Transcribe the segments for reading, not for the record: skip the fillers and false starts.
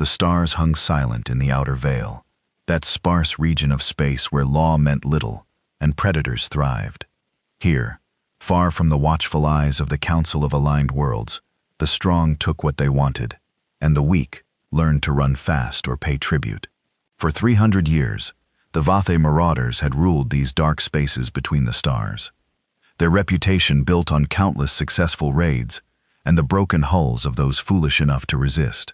The stars hung silent in the outer veil, that sparse region of space where law meant little and predators thrived. Here, far from the watchful eyes of the Council of Aligned Worlds, the strong took what they wanted, and the weak learned to run fast or pay tribute. For 300 years, the Vathe marauders had ruled these dark spaces between the stars. Their reputation built on countless successful raids and the broken hulls of those foolish enough to resist.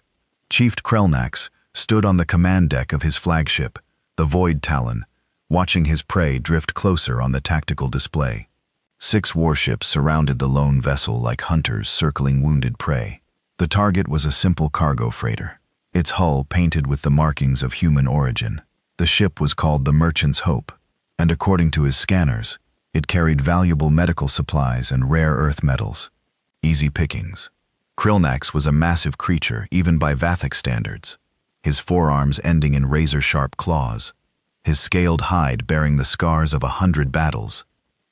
Chief Krelnax stood on the command deck of his flagship, the Void Talon, watching his prey drift closer on the tactical display. 6 warships surrounded the lone vessel like hunters circling wounded prey. The target was a simple cargo freighter, its hull painted with the markings of human origin. The ship was called the Merchant's Hope, and according to his scanners, it carried valuable medical supplies and rare earth metals. Easy pickings. Krelnax was a massive creature, even by Vathic standards, his forearms ending in razor-sharp claws, his scaled hide bearing the scars of 100 battles.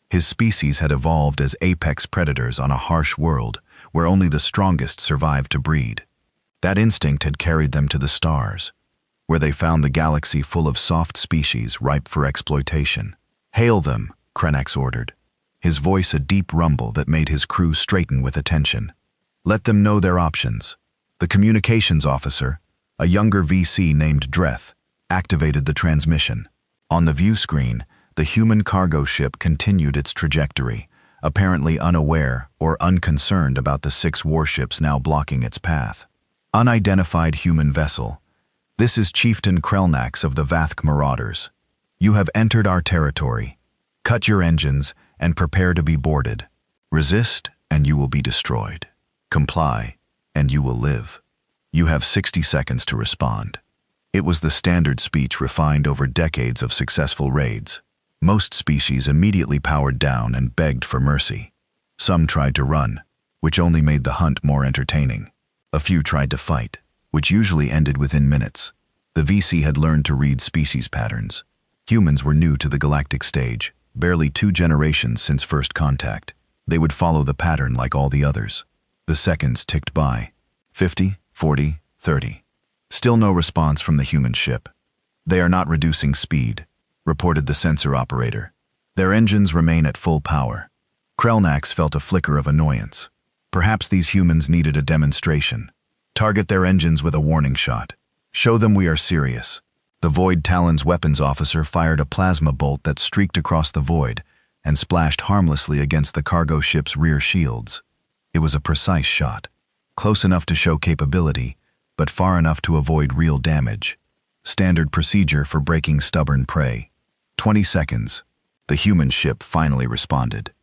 His species had evolved as apex predators on a harsh world where only the strongest survived to breed. That instinct had carried them to the stars, where they found the galaxy full of soft species ripe for exploitation. "Hail them," Krelnax ordered, his voice a deep rumble that made his crew straighten with attention. "Let them know their options." The communications officer, a younger VC named Dreth, activated the transmission. On the view screen, the human cargo ship continued its trajectory, apparently unaware or unconcerned about the 6 warships now blocking its path. Unidentified human vessel. "This is Chieftain Krelnax of the Vathk Marauders. You have entered our territory. Cut your engines and prepare to be boarded. Resist and you will be destroyed. Comply and you will live. You have 60 seconds to respond." It was the standard speech refined over decades of successful raids. Most species immediately powered down and begged for mercy. Some tried to run, which only made the hunt more entertaining. A few tried to fight, which usually ended within minutes. The VC had learned to read species patterns. Humans were new to the galactic stage, barely 2 generations since first contact. They would follow the pattern like all the others. The seconds ticked by. 50, 40, 30. Still no response from the human ship. "They are not reducing speed," reported the sensor operator. "Their engines remain at full power." Krelnax felt a flicker of annoyance. Perhaps these humans needed a demonstration. Target their engines with a warning shot. Show them we are serious. The Void Talon's weapons officer fired a plasma bolt that streaked across the void and splashed harmlessly against the cargo ship's rear shields. It was a precise shot, close enough to show capability, but far enough to avoid real damage. Standard procedure for breaking stubborn prey. 20 seconds. The human ship finally responded.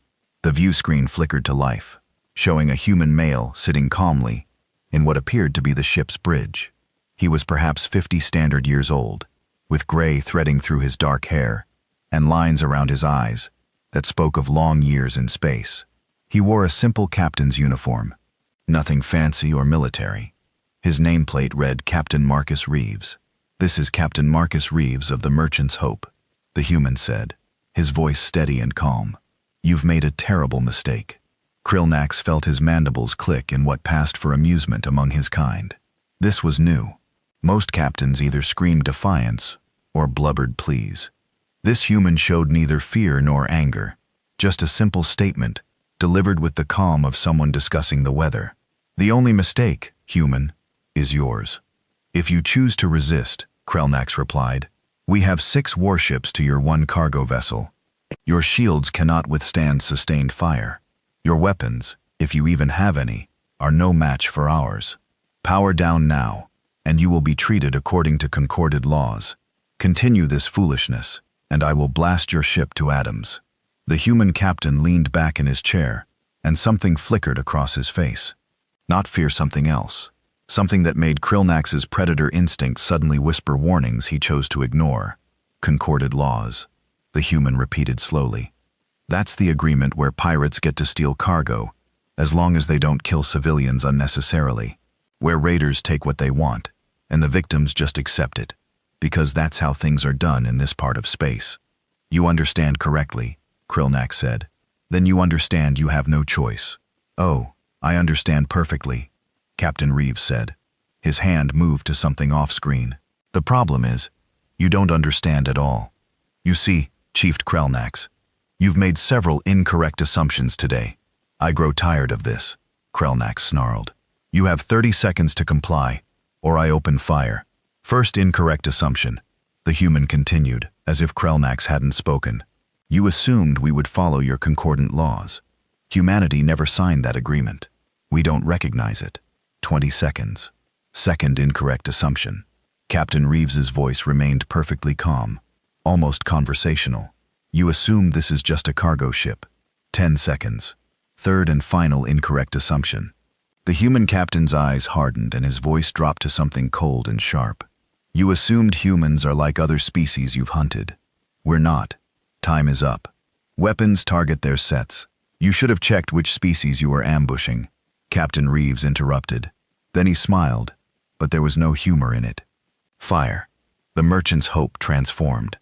The view screen flickered to life, showing a human male sitting calmly in what appeared to be the ship's bridge. He was perhaps 50 standard years old, with gray threading through his dark hair and lines around his eyes that spoke of long years in space. He wore a simple captain's uniform, nothing fancy or military. His nameplate read Captain Marcus Reeves. "This is Captain Marcus Reeves of the Merchant's Hope," the human said, his voice steady and calm. "You've made a terrible mistake." Krelnax felt his mandibles click in what passed for amusement among his kind. This was new. Most captains either screamed defiance or blubbered pleas. This human showed neither fear nor anger, just a simple statement, delivered with the calm of someone discussing the weather. "The only mistake, human, is yours. If you choose to resist," Krelnax replied, "we have 6 warships to your 1 cargo vessel. Your shields cannot withstand sustained fire. Your weapons, if you even have any, are no match for ours. Power down now, and you will be treated according to concorded laws. Continue this foolishness, and I will blast your ship to atoms." The human captain leaned back in his chair, and something flickered across his face. Not fear, something else. Something that made Krelnax's predator instinct suddenly whisper warnings he chose to ignore. "Concorded laws," the human repeated slowly. "That's the agreement where pirates get to steal cargo, as long as they don't kill civilians unnecessarily. Where raiders take what they want, and the victims just accept it, because that's how things are done in this part of space." "You understand correctly," Krelnax said. "Then you understand you have no choice." "Oh, I understand perfectly," Captain Reeves said, His hand moved to something off-screen. "The problem is, you don't understand at all. You see, Chief Krelnax, you've made several incorrect assumptions today. I grow tired of this," Krelnax snarled. "You have 30 seconds to comply, or I open fire." "First incorrect assumption," the human continued, as if Krelnax hadn't spoken. "You assumed we would follow your concordant laws. Humanity never signed that agreement. We don't recognize it." 20 seconds. Second incorrect assumption. Captain Reeves's voice remained perfectly calm, almost conversational. "You assume this is just a cargo ship." 10 seconds. Third and final incorrect assumption. The human captain's eyes hardened and his voice dropped to something cold and sharp. "You assumed humans are like other species you've hunted. We're not. Time is up. Weapons target their sets. You should have checked which species you were ambushing," Captain Reeves interrupted. Then he smiled, but there was no humor in it. Fire. The merchant's hope transformed.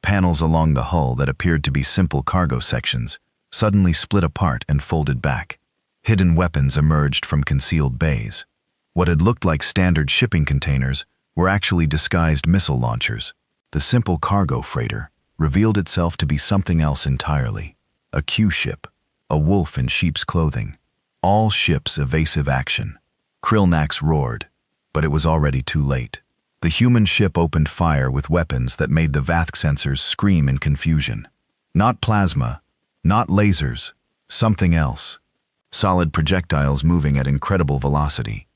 Panels along the hull that appeared to be simple cargo sections suddenly split apart and folded back. Hidden weapons emerged from concealed bays. What had looked like standard shipping containers were actually disguised missile launchers. The simple cargo freighter revealed itself to be something else entirely. A Q ship, a wolf in sheep's clothing. All ships evasive action. Krelnax roared, but it was already too late. The human ship opened fire with weapons that made the Vath sensors scream in confusion. Not plasma, not lasers, something else. Solid projectiles moving at incredible velocity,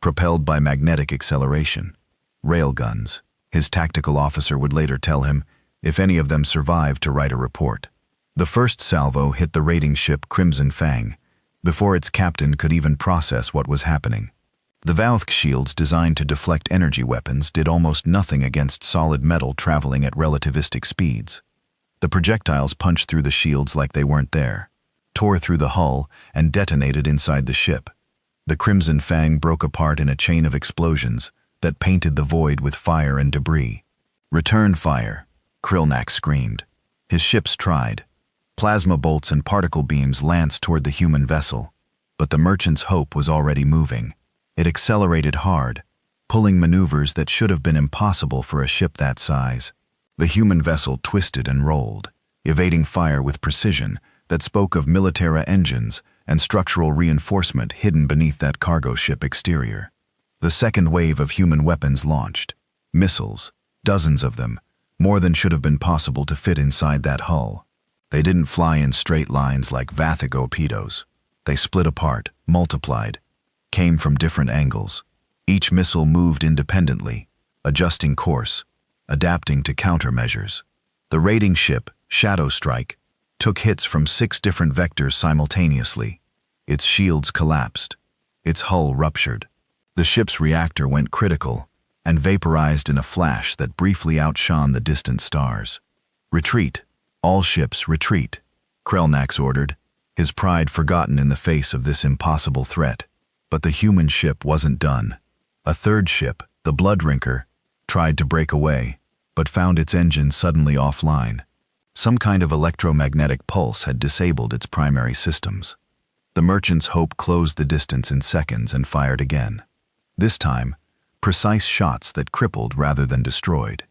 propelled by magnetic acceleration. Railguns, his tactical officer would later tell him, if any of them survived to write a report. The first salvo hit the raiding ship Crimson Fang, before its captain could even process what was happening. The Valk shields designed to deflect energy weapons did almost nothing against solid metal traveling at relativistic speeds. The projectiles punched through the shields like they weren't there, tore through the hull, and detonated inside the ship. The Crimson Fang broke apart in a chain of explosions that painted the void with fire and debris. "Return fire," Krelnax screamed. His ships tried. Plasma bolts and particle beams lanced toward the human vessel, but the merchant's hope was already moving. It accelerated hard, pulling maneuvers that should have been impossible for a ship that size. The human vessel twisted and rolled, evading fire with precision that spoke of Militara engines and structural reinforcement hidden beneath that cargo ship exterior. The second wave of human weapons launched. Missiles, dozens of them, more than should have been possible to fit inside that hull. They didn't fly in straight lines like Vathic torpedoes. They split apart, multiplied, came from different angles. Each missile moved independently, adjusting course, adapting to countermeasures. The raiding ship, Shadow Strike, took hits from 6 different vectors simultaneously. Its shields collapsed. Its hull ruptured. The ship's reactor went critical and vaporized in a flash that briefly outshone the distant stars. "Retreat. All ships, retreat," Krelnax ordered, his pride forgotten in the face of this impossible threat. But the human ship wasn't done. A third ship, the Bloodrinker, tried to break away, but found its engine suddenly offline. Some kind of electromagnetic pulse had disabled its primary systems. The merchant's hope closed the distance in seconds and fired again. This time, precise shots that crippled rather than destroyed.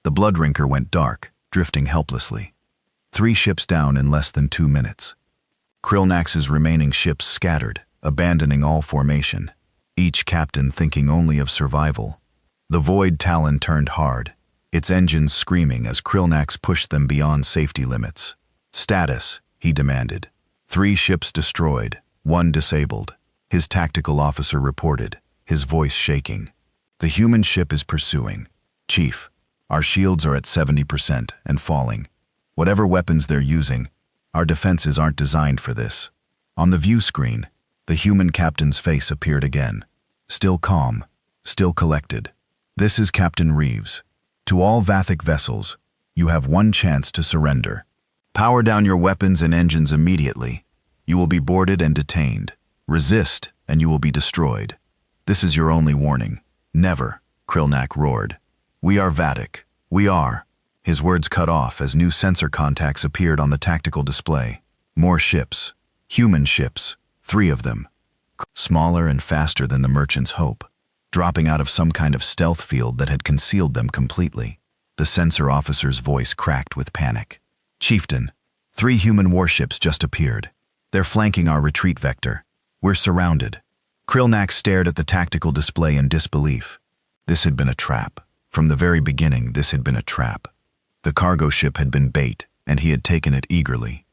The Bloodrinker went dark, drifting helplessly. 3 ships down in less than 2 minutes. Krelnax's remaining ships scattered, abandoning all formation, each captain thinking only of survival. The Void Talon turned hard, its engines screaming as Krelnax pushed them beyond safety limits. "Status," he demanded. 3 ships destroyed, 1 disabled, his tactical officer reported, his voice shaking. "The human ship is pursuing. Chief, our shields are at 70% and falling. Whatever weapons they're using, our defenses aren't designed for this." On the view screen, the human captain's face appeared again. Still calm, still collected. "This is Captain Reeves. To all Vathic vessels, you have 1 chance to surrender. Power down your weapons and engines immediately. You will be boarded and detained. Resist, and you will be destroyed. This is your only warning. Never," Krelnax roared. "We are Vathic. We are." His words cut off as new sensor contacts appeared on the tactical display. More ships. Human ships. 3 of them. Smaller and faster than the merchant's hope. dropping out of some kind of stealth field that had concealed them completely. The sensor officer's voice cracked with panic. "Chieftain, 3 human warships just appeared. They're flanking our retreat vector. We're surrounded." Krillnak stared at the tactical display in disbelief. This had been a trap. From the very beginning, this had been a trap. The cargo ship had been bait, and he had taken it eagerly.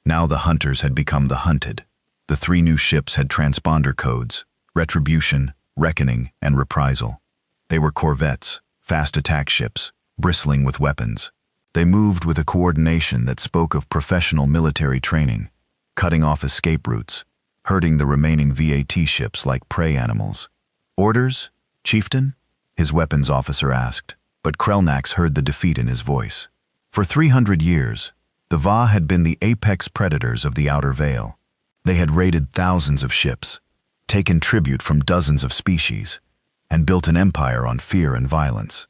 Now the hunters had become the hunted. The 3 new ships had transponder codes: Retribution, Reckoning, and Reprisal. They were corvettes, fast attack ships, bristling with weapons. They moved with a coordination that spoke of professional military training, cutting off escape routes, herding the remaining VAT ships like prey animals. "Orders, Chieftain?" his weapons officer asked, but Krellnax heard the defeat in his voice. For 300 years, the Va had been the apex predators of the Outer Veil. They had raided thousands of ships, taken tribute from dozens of species, and built an empire on fear and violence.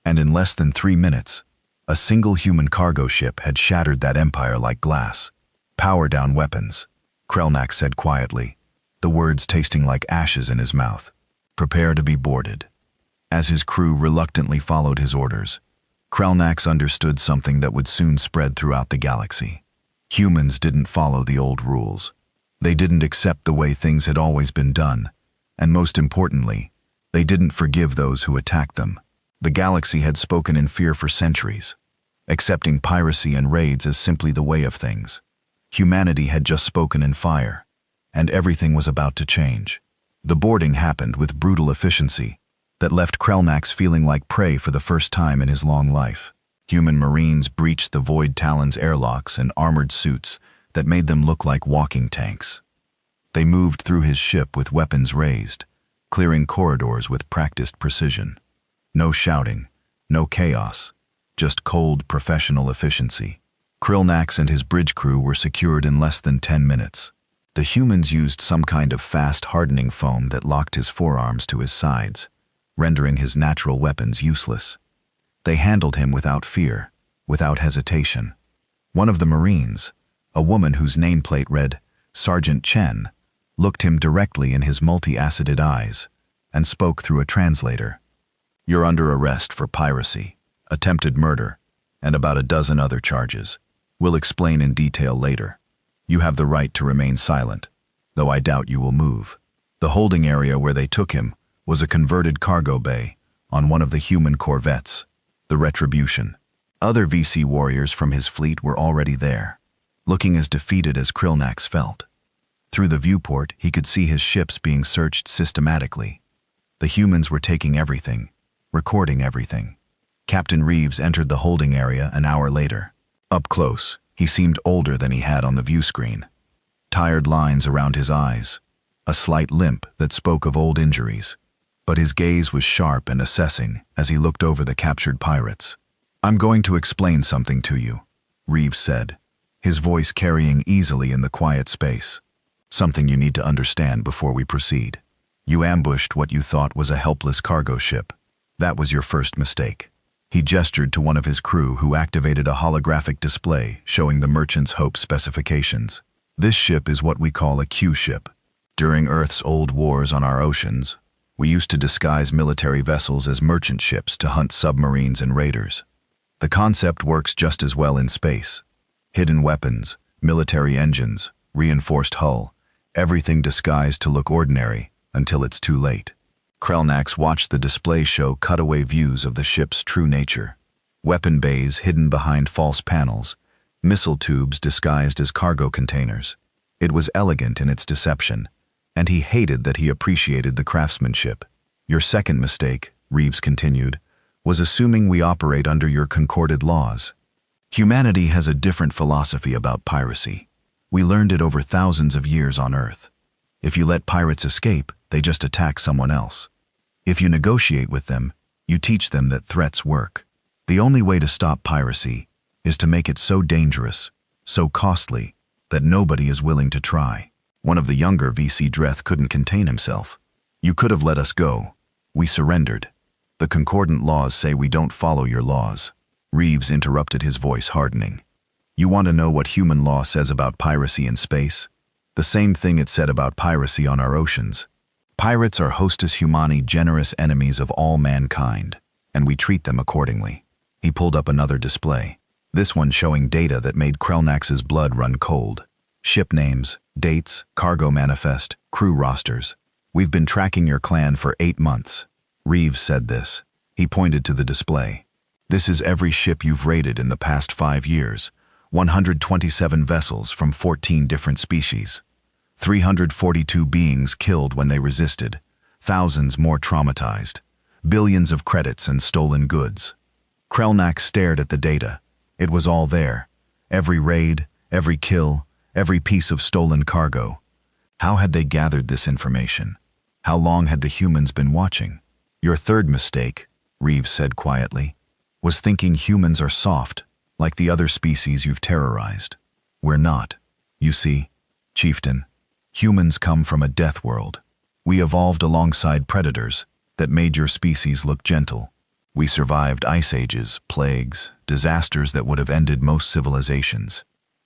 And in less than 3 minutes, a single human cargo ship had shattered that empire like glass. "Power down weapons," Krellnak said quietly, the words tasting like ashes in his mouth. "Prepare to be boarded." As his crew reluctantly followed his orders, Krellnax understood something that would soon spread throughout the galaxy. Humans didn't follow the old rules. They didn't accept the way things had always been done, and most importantly, they didn't forgive those who attacked them. The galaxy had spoken in fear for centuries, accepting piracy and raids as simply the way of things. Humanity had just spoken in fire, and everything was about to change. The boarding happened with brutal efficiency that left Krellnax feeling like prey for the first time in his long life. Human Marines breached the Void Talon's airlocks in armored suits that made them look like walking tanks. They moved through his ship with weapons raised, clearing corridors with practiced precision. No shouting, no chaos, just cold professional efficiency. Krillnax and his bridge crew were secured in less than 10 minutes. The humans used some kind of fast hardening foam that locked his forearms to his sides, rendering his natural weapons useless. They handled him without fear, without hesitation. One of the Marines, a woman whose nameplate read Sergeant Chen, looked him directly in his multi-acided eyes and spoke through a translator. "You're under arrest for piracy, attempted murder, and about a dozen other charges. We'll explain in detail later. You have the right to remain silent, though I doubt you will move." The holding area where they took him was a converted cargo bay on one of the human corvettes, the Retribution. Other VC warriors from his fleet were already there, looking as defeated as Krillnax felt. Through the viewport, he could see his ships being searched systematically. The humans were taking everything, recording everything. Captain Reeves entered the holding area an hour later. Up close, he seemed older than he had on the view screen. Tired lines around his eyes, a slight limp that spoke of old injuries. But his gaze was sharp and assessing as he looked over the captured pirates. "I'm going to explain something to you," Reeves said, his voice carrying easily in the quiet space. "Something you need to understand before we proceed. You ambushed what you thought was a helpless cargo ship. That was your first mistake." He gestured to one of his crew who activated a holographic display showing the Merchant's Hope specifications. "This ship is what we call a Q ship. During Earth's old wars on our oceans, we used to disguise military vessels as merchant ships to hunt submarines and raiders. The concept works just as well in space. Hidden weapons, military engines, reinforced hull, everything disguised to look ordinary until it's too late." Krellnax watched the display show cutaway views of the ship's true nature. Weapon bays hidden behind false panels, missile tubes disguised as cargo containers. It was elegant in its deception, and he hated that he appreciated the craftsmanship. "Your second mistake," Reeves continued, "was assuming we operate under your concorded laws. Humanity has a different philosophy about piracy. We learned it over thousands of years on Earth. If you let pirates escape, they just attack someone else. If you negotiate with them, you teach them that threats work. The only way to stop piracy is to make it so dangerous, so costly, that nobody is willing to try." One of the younger VC Dreth couldn't contain himself. "You could have let us go. We surrendered. The concordant laws say we don't follow your laws." Reeves interrupted, his voice hardening. "You want to know what human law says about piracy in space? The same thing it said about piracy on our oceans. Pirates are hostis humani, generous enemies of all mankind, and we treat them accordingly. He pulled up another display, this one showing data that made Krelnax's blood run cold. Ship names, dates, cargo manifest, crew rosters. We've been tracking your clan for 8 months. Reeves said this. He pointed to the display. This is every ship you've raided in the past 5 years. 127 vessels from 14 different species. 342 beings killed when they resisted. Thousands more traumatized. Billions of credits and stolen goods. Krelnax stared at the data. It was all there. Every raid, every kill, every piece of stolen cargo. How had they gathered this information? How long had the humans been watching? Your third mistake, Reeves said quietly, was thinking humans are soft, like the other species you've terrorized. We're not. You see, Chieftain, humans come from a death world. We evolved alongside predators that made your species look gentle. We survived ice ages, plagues, disasters that would have ended most civilizations.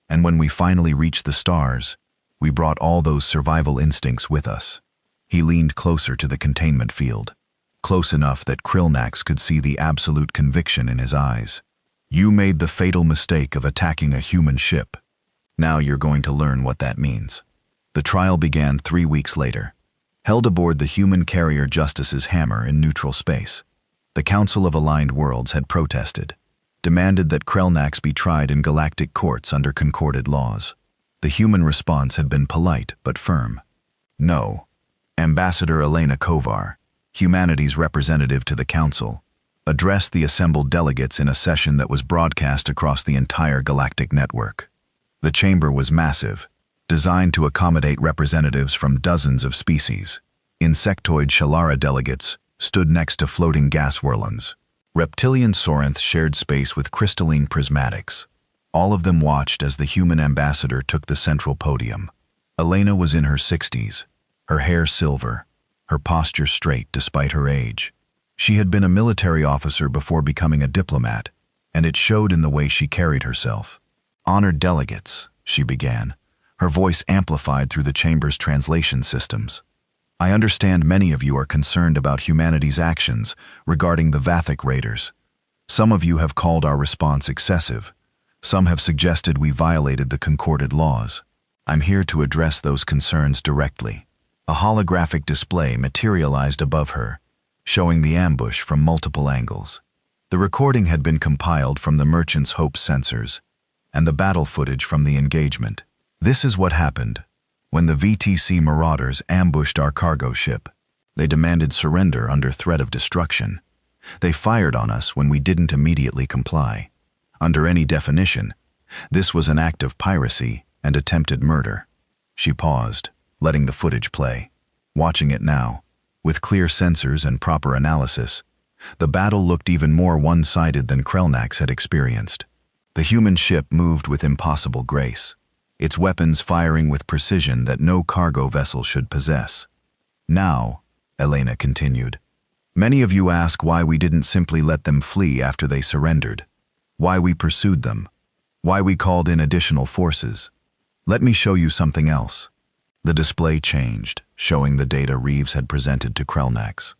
And when we finally reached the stars, we brought all those survival instincts with us. He leaned closer to the containment field, close enough that Krelnax could see the absolute conviction in his eyes. You made the fatal mistake of attacking a human ship. Now you're going to learn what that means. The trial began 3 weeks later, held aboard the human carrier Justice's Hammer in neutral space. The Council of Aligned Worlds had protested, demanded that Krelnax be tried in galactic courts under concorded laws. The human response had been polite but firm. No. Ambassador Elena Kovar, humanity's representative to the Council, addressed the assembled delegates in a session that was broadcast across the entire galactic network. The chamber was massive, designed to accommodate representatives from dozens of species. Insectoid Shalara delegates stood next to floating gas whirlons. Reptilian Sorinth shared space with crystalline prismatics. All of them watched as the human ambassador took the central podium. Elena was in her 60s, her hair silver, her posture straight despite her age. She had been a military officer before becoming a diplomat, and it showed in the way she carried herself. Honored delegates, she began, her voice amplified through the chamber's translation systems. I understand many of you are concerned about humanity's actions regarding the Vathic raiders. Some of you have called our response excessive. Some have suggested we violated the concorded laws. I'm here to address those concerns directly. A holographic display materialized above her, showing the ambush from multiple angles. The recording had been compiled from the Merchant's Hope sensors, and the battle footage from the engagement. This is what happened when the VTC Marauders ambushed our cargo ship. They demanded surrender under threat of destruction. They fired on us when we didn't immediately comply. Under any definition, this was an act of piracy and attempted murder. She paused, letting the footage play. Watching it now, with clear sensors and proper analysis, the battle looked even more one-sided than Krelnax had experienced. The human ship moved with impossible grace, its weapons firing with precision that no cargo vessel should possess. Now, Elena continued, many of you ask why we didn't simply let them flee after they surrendered, why we pursued them, why we called in additional forces. Let me show you something else. The display changed, showing the data Reeves had presented to Krelnax.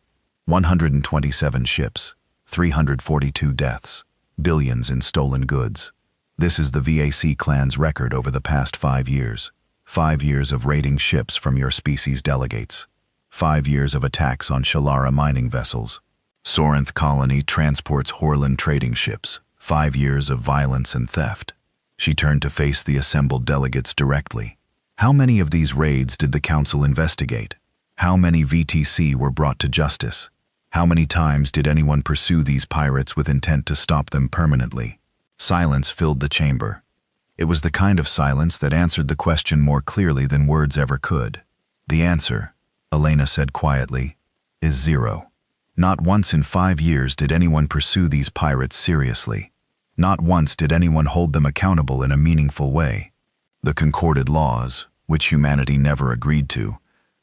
127 ships, 342 deaths, billions in stolen goods. This is the VAC clan's record over the past 5 years. 5 years of raiding ships from your species delegates. 5 years of attacks on Shalara mining vessels. Sorinth Colony transports Horland trading ships. 5 years of violence and theft. She turned to face the assembled delegates directly. How many of these raids did the Council investigate? How many VTC were brought to justice? How many times did anyone pursue these pirates with intent to stop them permanently? Silence filled the chamber. It was the kind of silence that answered the question more clearly than words ever could. The answer, Elena said quietly, is 0. Not once in 5 years did anyone pursue these pirates seriously. Not once did anyone hold them accountable in a meaningful way. The concorded laws, which humanity never agreed to,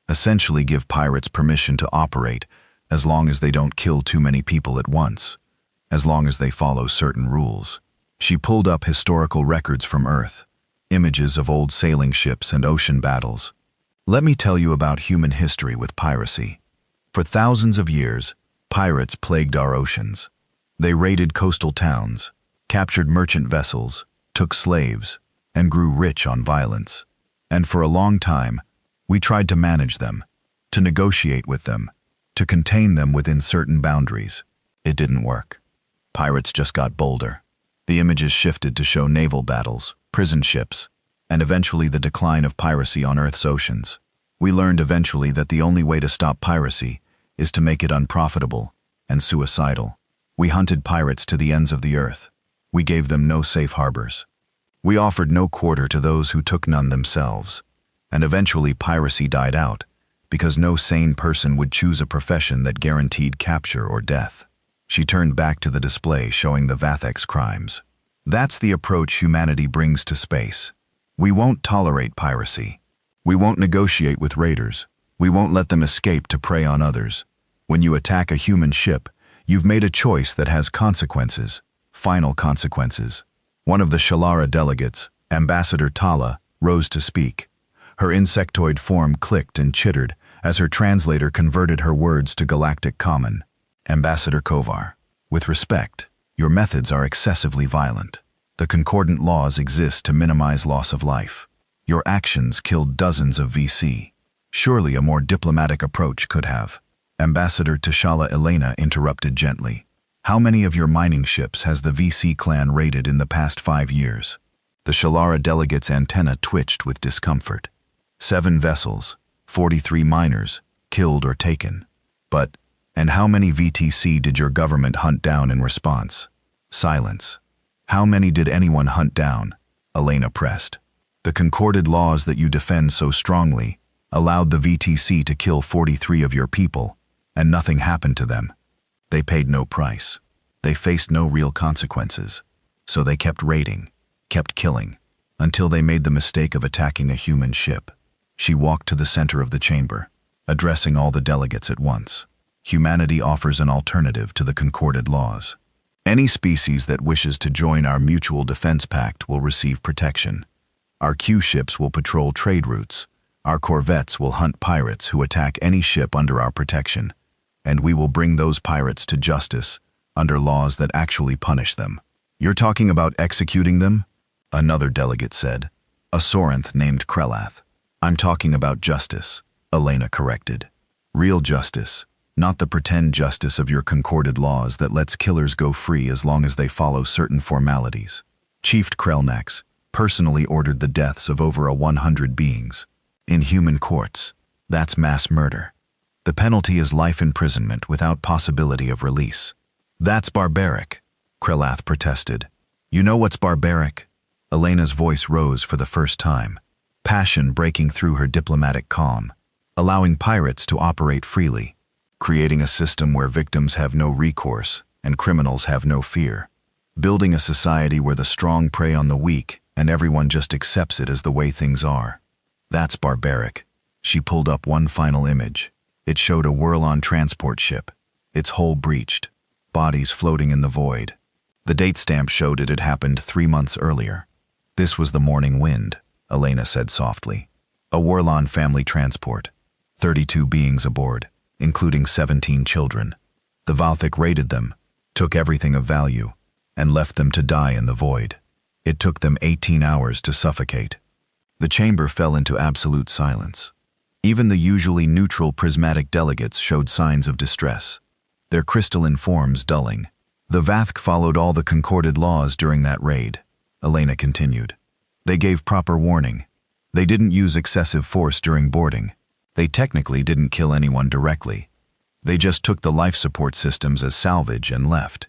essentially give pirates permission to operate as long as they don't kill too many people at once, as long as they follow certain rules. She pulled up historical records from Earth, images of old sailing ships and ocean battles. Let me tell you about human history with piracy. For thousands of years, pirates plagued our oceans. They raided coastal towns, captured merchant vessels, took slaves, and grew rich on violence. And for a long time, we tried to manage them, to negotiate with them, to contain them within certain boundaries. It didn't work. Pirates just got bolder. The images shifted to show naval battles, prison ships, and eventually the decline of piracy on Earth's oceans. We learned eventually that the only way to stop piracy is to make it unprofitable and suicidal. We hunted pirates to the ends of the earth. We gave them no safe harbors. We offered no quarter to those who took none themselves. And eventually piracy died out because no sane person would choose a profession that guaranteed capture or death. She turned back to the display showing the Vathek's crimes. That's the approach humanity brings to space. We won't tolerate piracy. We won't negotiate with raiders. We won't let them escape to prey on others. When you attack a human ship, you've made a choice that has consequences, final consequences. One of the Shalara delegates, Ambassador Tala, rose to speak. Her insectoid form clicked and chittered as her translator converted her words to Galactic Common. Ambassador Kovar, with respect, your methods are excessively violent. The concordant laws exist to minimize loss of life. Your actions killed dozens of VC. Surely a more diplomatic approach could have. Ambassador Tishala Elena interrupted gently. How many of your mining ships has the VC clan raided in the past 5 years? The Shalara delegate's antenna twitched with discomfort. 7 vessels, 43 miners, killed or taken. And how many VTC did your government hunt down in response? Silence. How many did anyone hunt down? Elena pressed. The concorded laws that you defend so strongly allowed the VTC to kill 43 of your people, and nothing happened to them. They paid no price. They faced no real consequences. So they kept raiding, kept killing, until they made the mistake of attacking a human ship. She walked to the center of the chamber, addressing all the delegates at once. Humanity offers an alternative to the concorded laws. Any species that wishes to join our mutual defense pact will receive protection. Our Q ships will patrol trade routes. Our corvettes will hunt pirates who attack any ship under our protection. And we will bring those pirates to justice under laws that actually punish them. You're talking about executing them? Another delegate said. A Sorinth named Krelath. I'm talking about justice, Elena corrected. Real justice. Not the pretend justice of your concorded laws that lets killers go free as long as they follow certain formalities. Chief Krelnax personally ordered the deaths of over 100 beings. In human courts, that's mass murder. The penalty is life imprisonment without possibility of release. That's barbaric, Krelath protested. You know what's barbaric? Elena's voice rose for the first time, passion breaking through her diplomatic calm, allowing pirates to operate freely. Creating a system where victims have no recourse and criminals have no fear. Building a society where the strong prey on the weak and everyone just accepts it as the way things are. That's barbaric. She pulled up one final image. It showed a Whirlon transport ship, its hull breached, bodies floating in the void. The date stamp showed it had happened 3 months earlier. This was the morning wind, Elena said softly. A Whirlon family transport, 32 beings aboard, including 17 children. The Vathek raided them, took everything of value, and left them to die in the void. It took them 18 hours to suffocate. The chamber fell into absolute silence. Even the usually neutral prismatic delegates showed signs of distress, their crystalline forms dulling. The Vathek followed all the concorded laws during that raid, Elena continued. They gave proper warning. They didn't use excessive force during boarding. They technically didn't kill anyone directly. They just took the life support systems as salvage and left.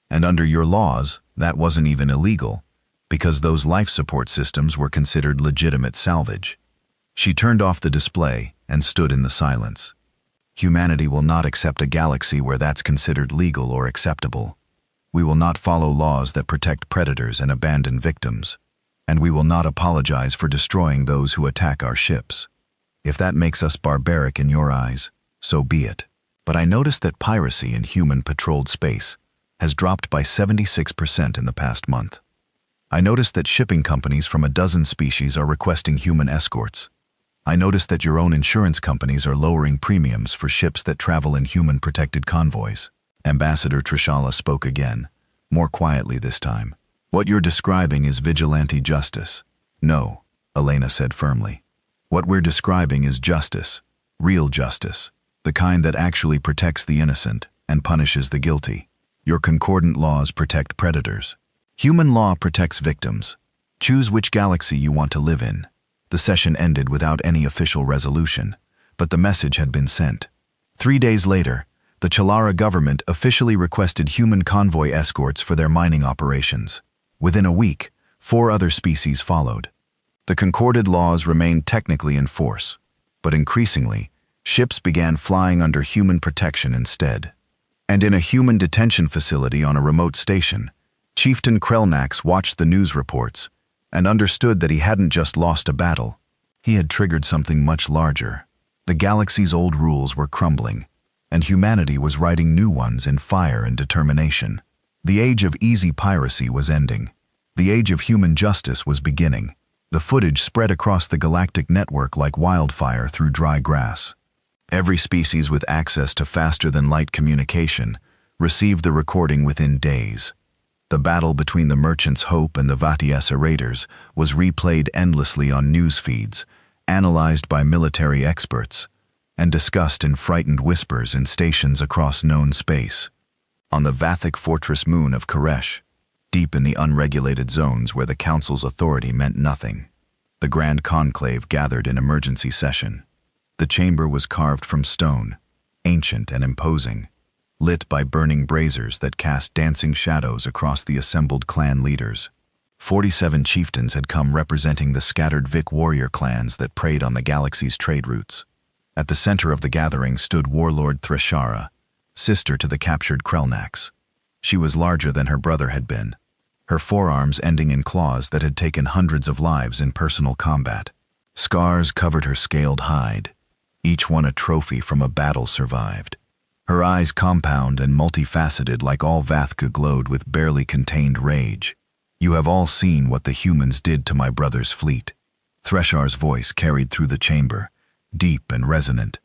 And under your laws, that wasn't even illegal, because those life support systems were considered legitimate salvage. She turned off the display and stood in the silence. Humanity will not accept a galaxy where that's considered legal or acceptable. We will not follow laws that protect predators and abandon victims. And we will not apologize for destroying those who attack our ships. If that makes us barbaric in your eyes, so be it. But I noticed that piracy in human-patrolled space has dropped by 76% in the past month. I noticed that shipping companies from a dozen species are requesting human escorts. I noticed that your own insurance companies are lowering premiums for ships that travel in human-protected convoys. Ambassador Trishala spoke again, more quietly this time. What you're describing is vigilante justice. No, Elena said firmly. What we're describing is justice, real justice, the kind that actually protects the innocent and punishes the guilty. Your concordant laws protect predators. Human law protects victims. Choose which galaxy you want to live in. The session ended without any official resolution, but the message had been sent. 3 days later, the Chalara government officially requested human convoy escorts for their mining operations. Within a week, 4 other species followed. The concorded laws remained technically in force, but increasingly, ships began flying under human protection instead. And in a human detention facility on a remote station, Chieftain Krelnax watched the news reports and understood that he hadn't just lost a battle. He had triggered something much larger. The galaxy's old rules were crumbling, and humanity was writing new ones in fire and determination. The age of easy piracy was ending. The age of human justice was beginning. The footage spread across the galactic network like wildfire through dry grass. Every species with access to faster-than-light communication received the recording within days. The battle between the Merchant's Hope and the Vatiessa Raiders was replayed endlessly on news feeds, analyzed by military experts, and discussed in frightened whispers in stations across known space. On the Vathic fortress moon of Koresh, deep in the unregulated zones where the Council's authority meant nothing, the Grand Conclave gathered in emergency session. The chamber was carved from stone, ancient and imposing, lit by burning braziers that cast dancing shadows across the assembled clan leaders. 47 chieftains had come representing the scattered Vic warrior clans that preyed on the galaxy's trade routes. At the center of the gathering stood Warlord Threshara, sister to the captured Krelnax. She was larger than her brother had been, her forearms ending in claws that had taken hundreds of lives in personal combat. Scars covered her scaled hide, each one a trophy from a battle survived. Her eyes compound and multifaceted like all Vathka glowed with barely contained rage. You have all seen what the humans did to my brother's fleet. Threshar's voice carried through the chamber, deep and resonant.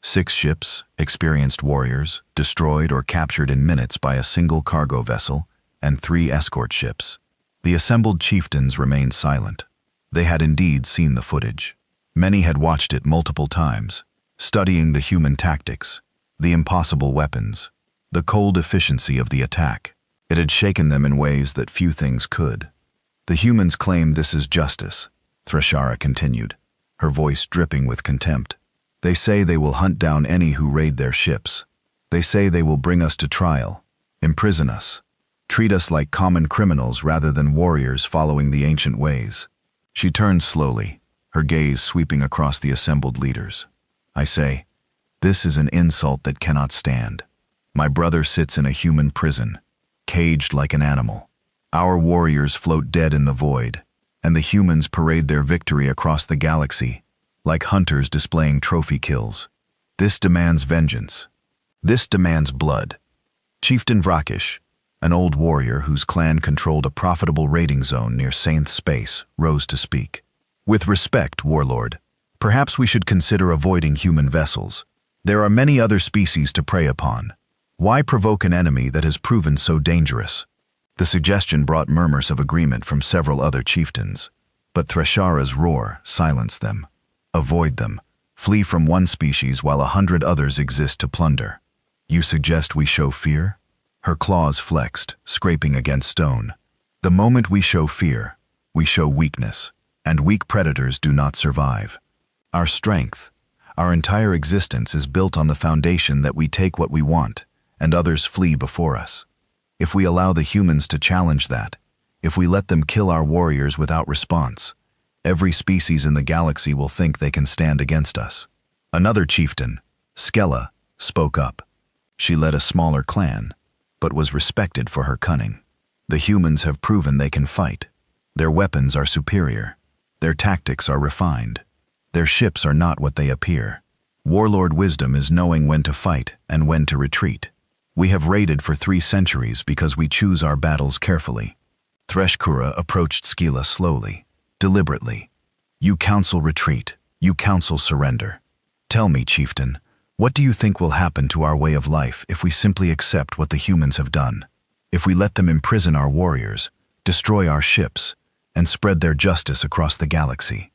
6 ships, experienced warriors, destroyed or captured in minutes by a single cargo vessel, and 3 escort ships. The assembled chieftains remained silent. They had indeed seen the footage. Many had watched it multiple times, studying the human tactics, the impossible weapons, the cold efficiency of the attack. It had shaken them in ways that few things could. The humans claim this is justice, Threshara continued, her voice dripping with contempt. They say they will hunt down any who raid their ships. They say they will bring us to trial, imprison us, treat us like common criminals rather than warriors following the ancient ways. She turned slowly, her gaze sweeping across the assembled leaders. I say, this is an insult that cannot stand. My brother sits in a human prison, caged like an animal. Our warriors float dead in the void, and the humans parade their victory across the galaxy, like hunters displaying trophy kills. This demands vengeance. This demands blood. Chieftain Vrakish, an old warrior whose clan controlled a profitable raiding zone near Sainth Space, rose to speak. With respect, Warlord, perhaps we should consider avoiding human vessels. There are many other species to prey upon. Why provoke an enemy that has proven so dangerous? The suggestion brought murmurs of agreement from several other chieftains, but Threshara's roar silenced them. Avoid them. Flee from one species while 100 others exist to plunder. You suggest we show fear? Her claws flexed, scraping against stone. The moment we show fear, we show weakness, and weak predators do not survive. Our strength, our entire existence is built on the foundation that we take what we want, and others flee before us. If we allow the humans to challenge that, if we let them kill our warriors without response, every species in the galaxy will think they can stand against us. Another chieftain, Skella, spoke up. She led a smaller clan, but was respected for her cunning. The humans have proven they can fight. Their weapons are superior. Their tactics are refined. Their ships are not what they appear. Warlord wisdom is knowing when to fight and when to retreat. We have raided for 3 centuries because we choose our battles carefully. Threshkura approached Skila slowly, deliberately. You counsel retreat, You counsel surrender. Tell me, chieftain, what do you think will happen to our way of life if we simply accept what the humans have done? If we let them imprison our warriors, destroy our ships, and spread their justice across the galaxy?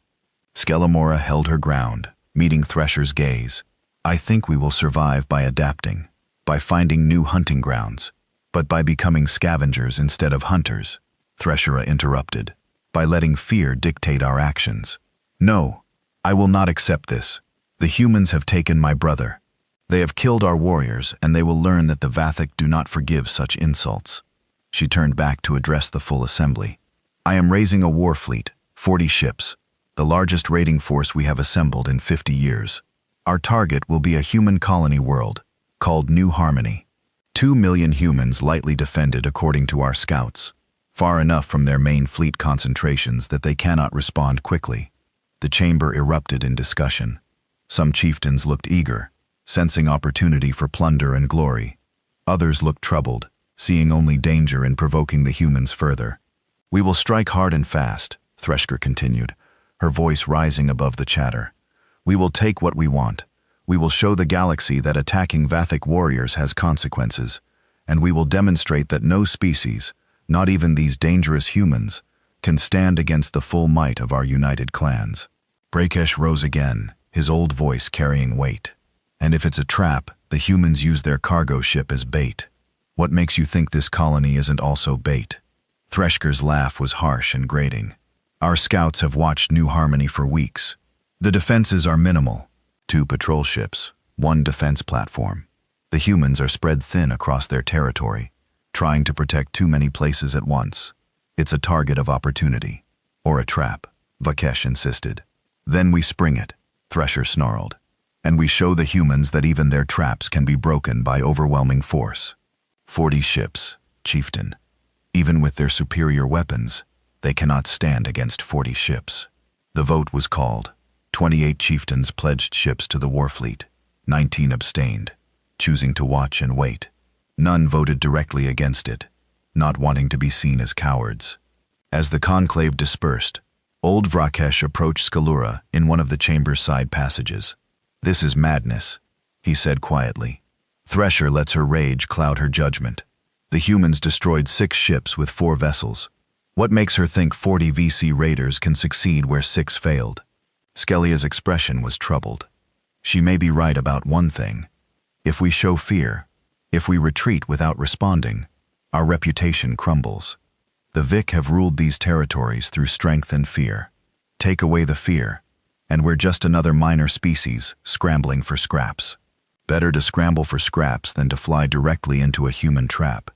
Skelemora held her ground, meeting Thresher's gaze. I think we will survive by adapting, by finding new hunting grounds, but by becoming scavengers instead of hunters, Thresher interrupted, by letting fear dictate our actions. No, I will not accept this. The humans have taken my brother. They have killed our warriors, and they will learn that the Vathic do not forgive such insults. She turned back to address the full assembly. I am raising a war fleet, 40 ships, the largest raiding force we have assembled in 50 years. Our target will be a human colony world, called New Harmony. 2 million humans lightly defended according to our scouts, far enough from their main fleet concentrations that they cannot respond quickly. The chamber erupted in discussion. Some chieftains looked eager, sensing opportunity for plunder and glory. Others looked troubled, seeing only danger in provoking the humans further. We will strike hard and fast, Thresher continued, her voice rising above the chatter. We will take what we want. We will show the galaxy that attacking Vathic warriors has consequences, and we will demonstrate that no species, not even these dangerous humans, can stand against the full might of our united clans. Brakesh rose again, his old voice carrying weight. And if it's a trap, the humans use their cargo ship as bait. What makes you think this colony isn't also bait? Thresher's laugh was harsh and grating. Our scouts have watched New Harmony for weeks. The defenses are minimal. 2 patrol ships, 1 defense platform. The humans are spread thin across their territory, trying to protect too many places at once. It's a target of opportunity. Or a trap, Vakesh insisted. Then we spring it, Thresher snarled. And we show the humans that even their traps can be broken by overwhelming force. 40 ships, chieftain. Even with their superior weapons, they cannot stand against 40 ships. The vote was called. 28 chieftains pledged ships to the warfleet. 19 abstained, choosing to watch and wait. None voted directly against it, not wanting to be seen as cowards. As the conclave dispersed, old Vrakesh approached Skalura in one of the chamber's side passages. This is madness, he said quietly. Thresher lets her rage cloud her judgment. The humans destroyed 6 ships with 4 vessels. What makes her think 40 VC raiders can succeed where 6 failed? Skelia's expression was troubled. She may be right about one thing. If we show fear, if we retreat without responding, our reputation crumbles. The Vic have ruled these territories through strength and fear. Take away the fear, and we're just another minor species scrambling for scraps. Better to scramble for scraps than to fly directly into a human trap.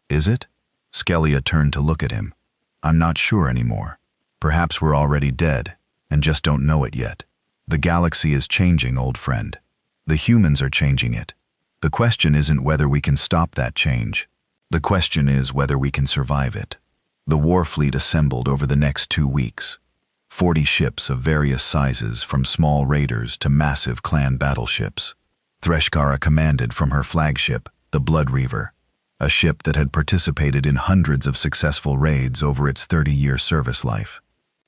Is it? Skelia turned to look at him. I'm not sure anymore. Perhaps we're already dead, and just don't know it yet. The galaxy is changing, old friend. The humans are changing it. The question isn't whether we can stop that change. The question is whether we can survive it. The war fleet assembled over the next 2 weeks. 40 ships of various sizes, from small raiders to massive clan battleships. Threshkara commanded from her flagship, the Blood Reaver, a ship that had participated in hundreds of successful raids over its 30-year service life.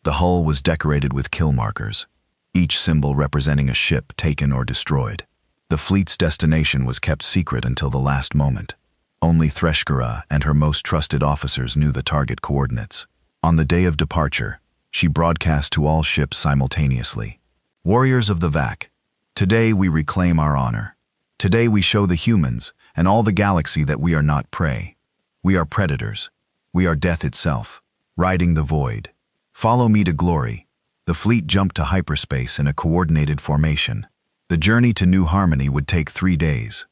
The hull was decorated with kill markers, each symbol representing a ship taken or destroyed. The fleet's destination was kept secret until the last moment. Only Threshkara and her most trusted officers knew the target coordinates. On the day of departure, she broadcast to all ships simultaneously. Warriors of the VAC, today we reclaim our honor. Today we show the humans and all the galaxy that we are not prey. We are predators. We are death itself, riding the void. Follow me to glory. The fleet jumped to hyperspace in a coordinated formation. The journey to New Harmony would take 3 days.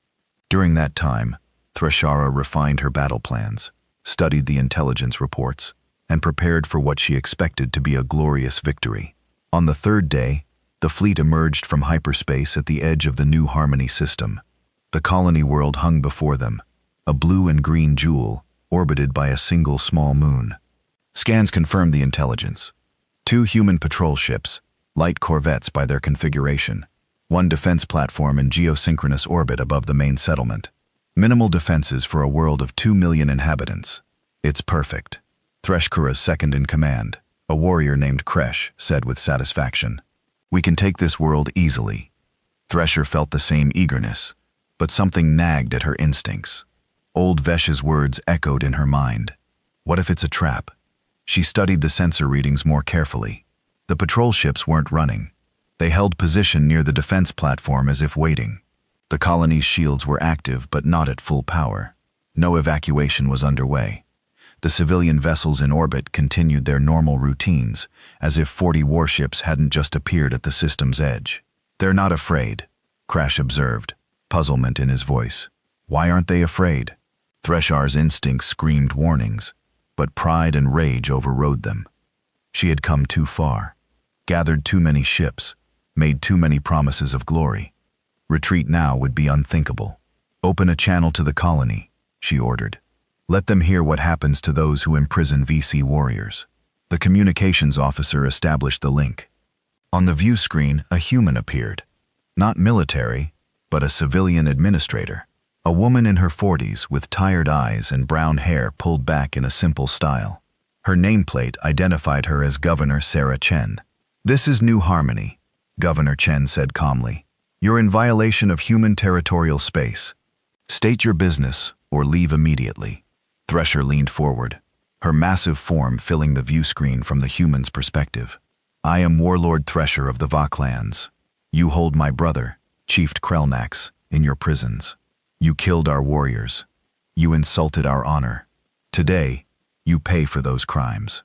During that time, Threshara refined her battle plans, studied the intelligence reports, and prepared for what she expected to be a glorious victory. On the 3rd day, the fleet emerged from hyperspace at the edge of the New Harmony system. The colony world hung before them, a blue and green jewel orbited by a single small moon. Scans confirmed the intelligence. 2 human patrol ships, light corvettes by their configuration, 1 defense platform in geosynchronous orbit above the main settlement. Minimal defenses for a world of 2 million inhabitants. It's perfect. Threshkara's second in command, a warrior named Kresh, said with satisfaction. We can take this world easily. Thresher felt the same eagerness, but something nagged at her instincts. Old Vesh's words echoed in her mind. What if it's a trap? She studied the sensor readings more carefully. The patrol ships weren't running. They held position near the defense platform as if waiting. The colony's shields were active but not at full power. No evacuation was underway. The civilian vessels in orbit continued their normal routines, as if 40 warships hadn't just appeared at the system's edge. "They're not afraid," Crash observed, puzzlement in his voice. "Why aren't they afraid?" Threshar's instincts screamed warnings, but pride and rage overrode them. She had come too far, gathered too many ships, made too many promises of glory. Retreat now would be unthinkable. "Open a channel to the colony," she ordered. "Let them hear what happens to those who imprison VC warriors." The communications officer established the link. On the view screen, a human appeared. Not military, but a civilian administrator. A woman in her 40s with tired eyes and brown hair pulled back in a simple style. Her nameplate identified her as Governor Sarah Chen. "This is New Harmony," Governor Chen said calmly. "You're in violation of human territorial space. State your business or leave immediately." Thresher leaned forward, her massive form filling the view screen from the human's perspective. "I am Warlord Thresher of the Vaclans. You hold my brother, Chief Krelnax, in your prisons. You killed our warriors. You insulted our honor. Today, you pay for those crimes.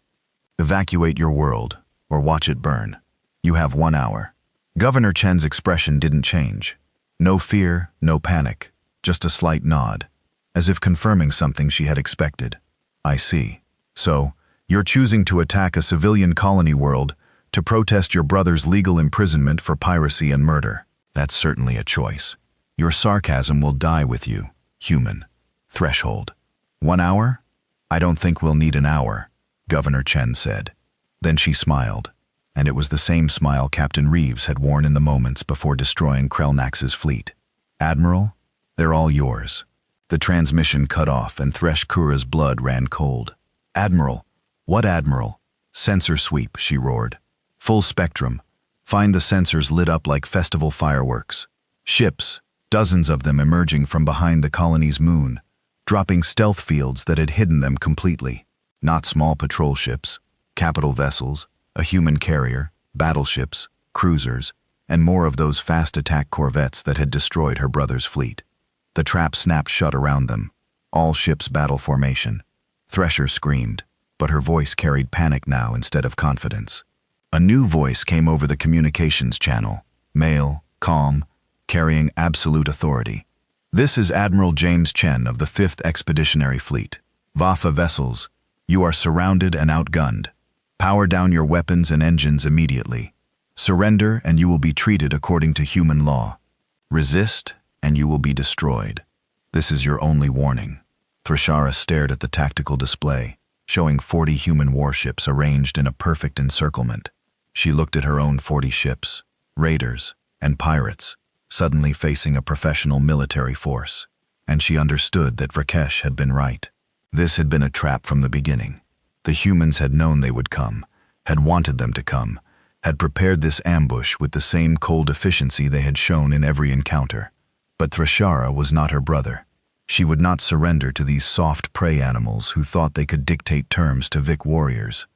Evacuate your world, or watch it burn. You have 1 hour." Governor Chen's expression didn't change. No fear, no panic, just a slight nod, as if confirming something she had expected. "I see. So, you're choosing to attack a civilian colony world to protest your brother's legal imprisonment for piracy and murder. That's certainly a choice. Your sarcasm will die with you, human." Threshold. 1 hour? "I don't think we'll need an hour," Governor Chen said. Then she smiled, and it was the same smile Captain Reeves had worn in the moments before destroying Krelnax's fleet. "Admiral, they're all yours." The transmission cut off and Thresh-Kura's blood ran cold. "Admiral? What admiral?" "Sensor sweep," she roared. "Full spectrum. Find the sensors lit up like festival fireworks. Ships, dozens of them emerging from behind the colony's moon, dropping stealth fields that had hidden them completely. Not small patrol ships, capital vessels, a human carrier, battleships, cruisers, and more of those fast attack corvettes that had destroyed her brother's fleet. The trap snapped shut around them. All ships battle formation. Thresher screamed, but her voice carried panic now instead of confidence. A new voice came over the communications channel, male, calm, carrying absolute authority. "This is Admiral James Chen of the 5th Expeditionary Fleet. Vafa vessels, you are surrounded and outgunned. Power down your weapons and engines immediately. Surrender and you will be treated according to human law. Resist and you will be destroyed. This is your only warning." Threshara stared at the tactical display, showing 40 human warships arranged in a perfect encirclement. She looked at her own 40 ships, raiders, and pirates, suddenly facing a professional military force, and she understood that Vrakesh had been right. This had been a trap from the beginning. The humans had known they would come, had wanted them to come, had prepared this ambush with the same cold efficiency they had shown in every encounter. But Threshara was not her brother. She would not surrender to these soft prey animals who thought they could dictate terms to Vic warriors.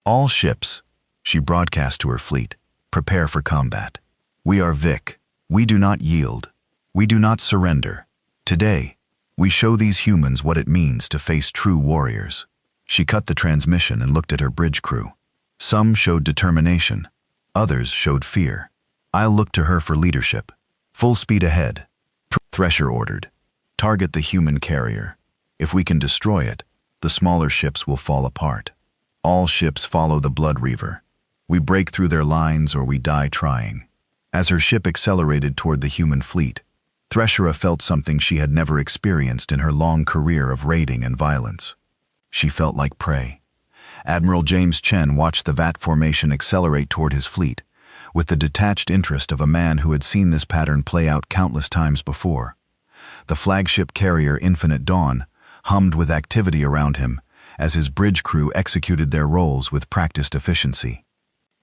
"All ships," she broadcast to her fleet, "prepare for combat. We are Vic. We do not yield. We do not surrender. Today, we show these humans what it means to face true warriors." She cut the transmission and looked at her bridge crew. Some showed determination. Others showed fear. "I'll look to her for leadership. Full speed ahead." Thresher ordered. "Target the human carrier. If we can destroy it, the smaller ships will fall apart. All ships follow the Blood Reaver. We break through their lines or we die trying." As her ship accelerated toward the human fleet, Threshera felt something she had never experienced in her long career of raiding and violence. She felt like prey. Admiral James Chen watched the VAT formation accelerate toward his fleet, with the detached interest of a man who had seen this pattern play out countless times before. The flagship carrier Infinite Dawn hummed with activity around him as his bridge crew executed their roles with practiced efficiency.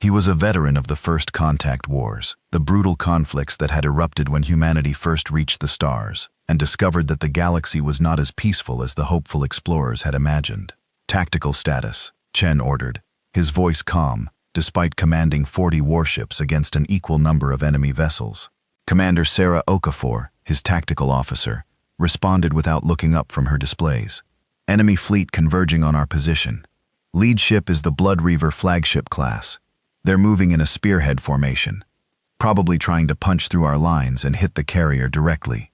He was a veteran of the First Contact Wars, the brutal conflicts that had erupted when humanity first reached the stars and discovered that the galaxy was not as peaceful as the hopeful explorers had imagined. Tactical status, Chen ordered, his voice calm, despite commanding 40 warships against an equal number of enemy vessels. Commander Sarah Okafor, his tactical officer, responded without looking up from her displays. Enemy fleet converging on our position. Lead ship is the Blood Reaver flagship class. They're moving in a spearhead formation, probably trying to punch through our lines and hit the carrier directly.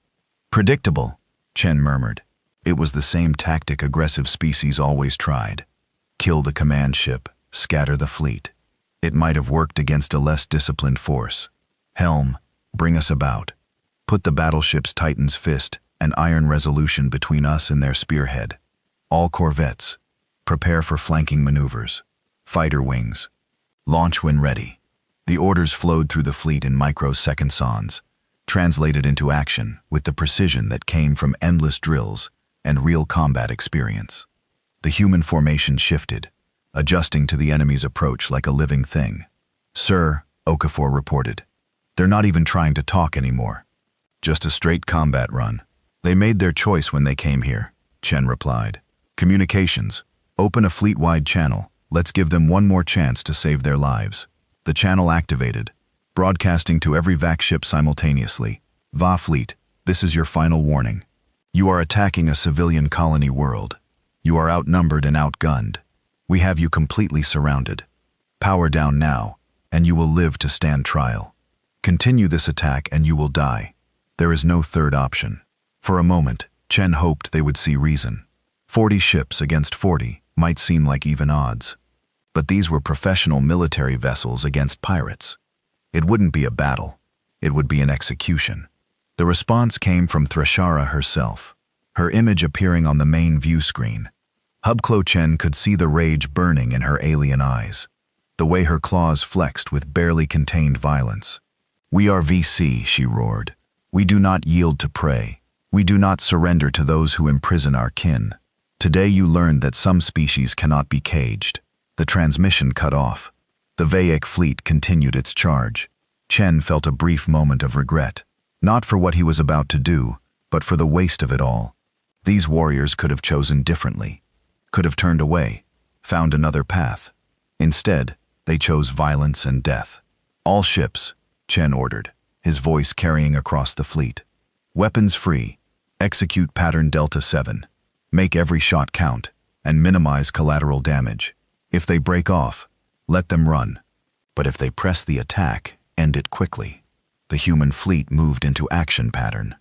Predictable, Chen murmured. It was the same tactic aggressive species always tried. Kill the command ship, scatter the fleet. It might have worked against a less disciplined force. Helm, bring us about. Put the battleship's Titan's fist and iron resolution between us and their spearhead. All corvettes, prepare for flanking maneuvers. Fighter wings, launch when ready. The orders flowed through the fleet in microsecond, translated into action with the precision that came from endless drills and real combat experience. The human formation shifted, adjusting to the enemy's approach like a living thing. Sir, Okafor reported, they're not even trying to talk anymore. Just a straight combat run. They made their choice when they came here, Chen replied. Communications, open a fleet-wide channel. Let's give them one more chance to save their lives. The channel activated, broadcasting to every VAC ship simultaneously. Va fleet, this is your final warning. You are attacking a civilian colony world. You are outnumbered and outgunned. We have you completely surrounded. Power down now, and you will live to stand trial. Continue this attack and you will die. There is no third option. For a moment, Chen hoped they would see reason. 40 ships against 40 might seem like even odds. But these were professional military vessels against pirates. It wouldn't be a battle. It would be an execution. The response came from Thrashara herself, her image appearing on the main view screen. Hubklo Chen could see the rage burning in her alien eyes, the way her claws flexed with barely contained violence. We are VC, she roared. We do not yield to prey. We do not surrender to those who imprison our kin. Today you learned that some species cannot be caged. The transmission cut off. The Vaic fleet continued its charge. Chen felt a brief moment of regret, not for what he was about to do, but for the waste of it all. These warriors could have chosen differently, could have turned away, found another path. Instead, they chose violence and death. All ships, Chen ordered, his voice carrying across the fleet. Weapons free. Execute pattern Delta 7. Make every shot count, and minimize collateral damage. If they break off, let them run. But if they press the attack, end it quickly. The human fleet moved into action pattern.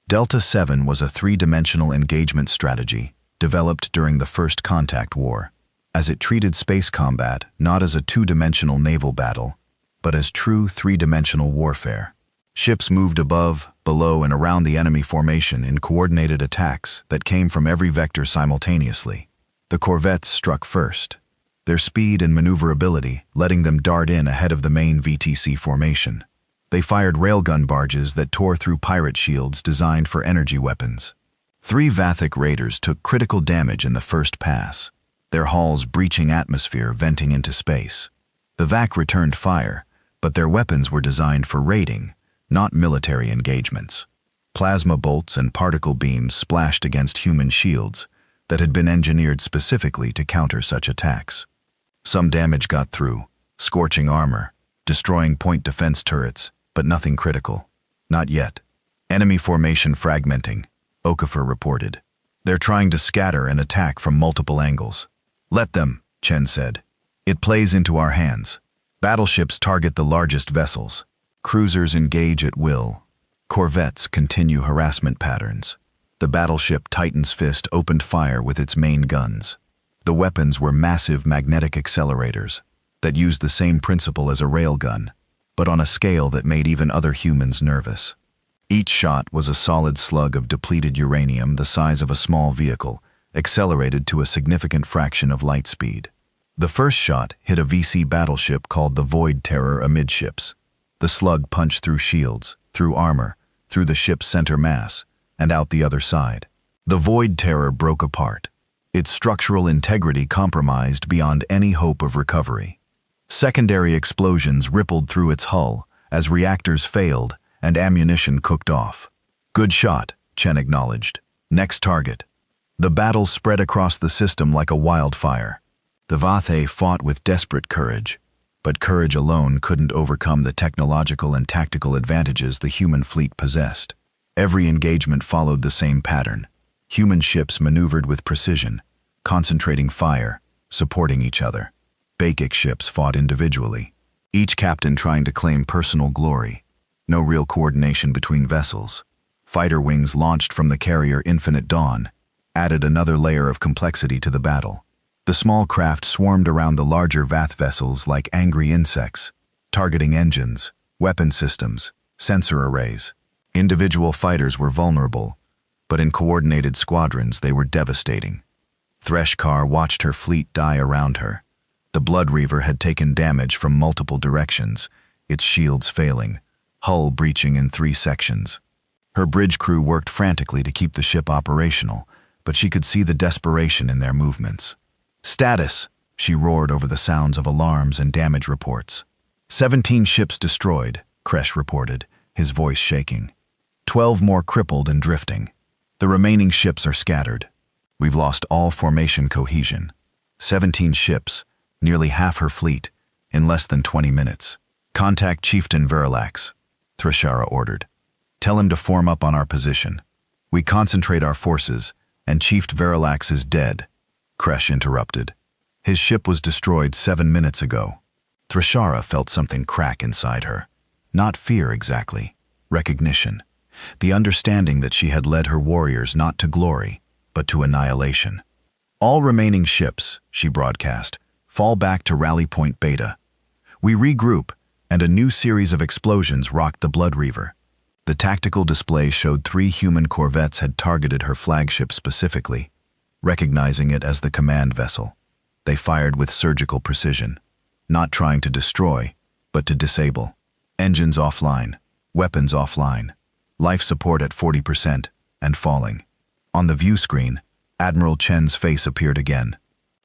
Delta 7 was a three-dimensional engagement strategy developed during the First Contact War, as it treated space combat not as a two-dimensional naval battle, but as true three-dimensional warfare. Ships moved above, below, and around the enemy formation in coordinated attacks that came from every vector simultaneously. The corvettes struck first, their speed and maneuverability letting them dart in ahead of the main VTC formation. They fired railgun barges that tore through pirate shields designed for energy weapons. 3 Vathic raiders took critical damage in the first pass, their hulls breaching atmosphere, venting into space. The VAC returned fire, but their weapons were designed for raiding, not military engagements. Plasma bolts and particle beams splashed against human shields that had been engineered specifically to counter such attacks. Some damage got through, scorching armor, destroying point defense turrets, but nothing critical. Not yet. Enemy formation fragmenting, Okafor reported. They're trying to scatter and attack from multiple angles. Let them, Chen said. It plays into our hands. Battleships target the largest vessels. Cruisers engage at will. Corvettes continue harassment patterns. The battleship Titan's Fist opened fire with its main guns. The weapons were massive magnetic accelerators that used the same principle as a railgun, but on a scale that made even other humans nervous. Each shot was a solid slug of depleted uranium the size of a small vehicle, accelerated to a significant fraction of light speed. The first shot hit a VC battleship called the Void Terror amidships. The slug punched through shields, through armor, through the ship's center mass, and out the other side. The Void Terror broke apart, its structural integrity compromised beyond any hope of recovery. Secondary explosions rippled through its hull as reactors failed and ammunition cooked off. "Good shot," Chen acknowledged. "Next target." The battle spread across the system like a wildfire. The Vathe fought with desperate courage, but courage alone couldn't overcome the technological and tactical advantages the human fleet possessed. Every engagement followed the same pattern. Human ships maneuvered with precision, concentrating fire, supporting each other. Basic ships fought individually, each captain trying to claim personal glory. No real coordination between vessels. Fighter wings launched from the carrier Infinite Dawn added another layer of complexity to the battle. The small craft swarmed around the larger Vath vessels like angry insects, targeting engines, weapon systems, sensor arrays. Individual fighters were vulnerable, but in coordinated squadrons they were devastating. Threshkar watched her fleet die around her. The Blood Reaver had taken damage from multiple directions, its shields failing, hull breaching in 3 sections. Her bridge crew worked frantically to keep the ship operational, but she could see the desperation in their movements. "Status!" she roared over the sounds of alarms and damage reports. 17 ships destroyed, Kresh reported, his voice shaking. 12 more crippled and drifting. The remaining ships are scattered. We've lost all formation cohesion. 17 ships, nearly half her fleet, in less than 20 minutes. "Contact Chieftain Verilax," Threshara ordered. "Tell him to form up on our position. We concentrate our forces, and Chief Verilax is dead," Kresh interrupted. "His ship was destroyed 7 minutes ago." Threshara felt something crack inside her. Not fear exactly, recognition. The understanding that she had led her warriors not to glory, but to annihilation. "All remaining ships," she broadcast, "fall back to Rally Point Beta. We regroup, and a new series of explosions rocked the Blood Reaver. The tactical display showed 3 human corvettes had targeted her flagship specifically. Recognizing it as the command vessel, they fired with surgical precision, not trying to destroy, but to disable. Engines offline, weapons offline, life support at 40% and falling. On the view screen, Admiral Chen's face appeared again.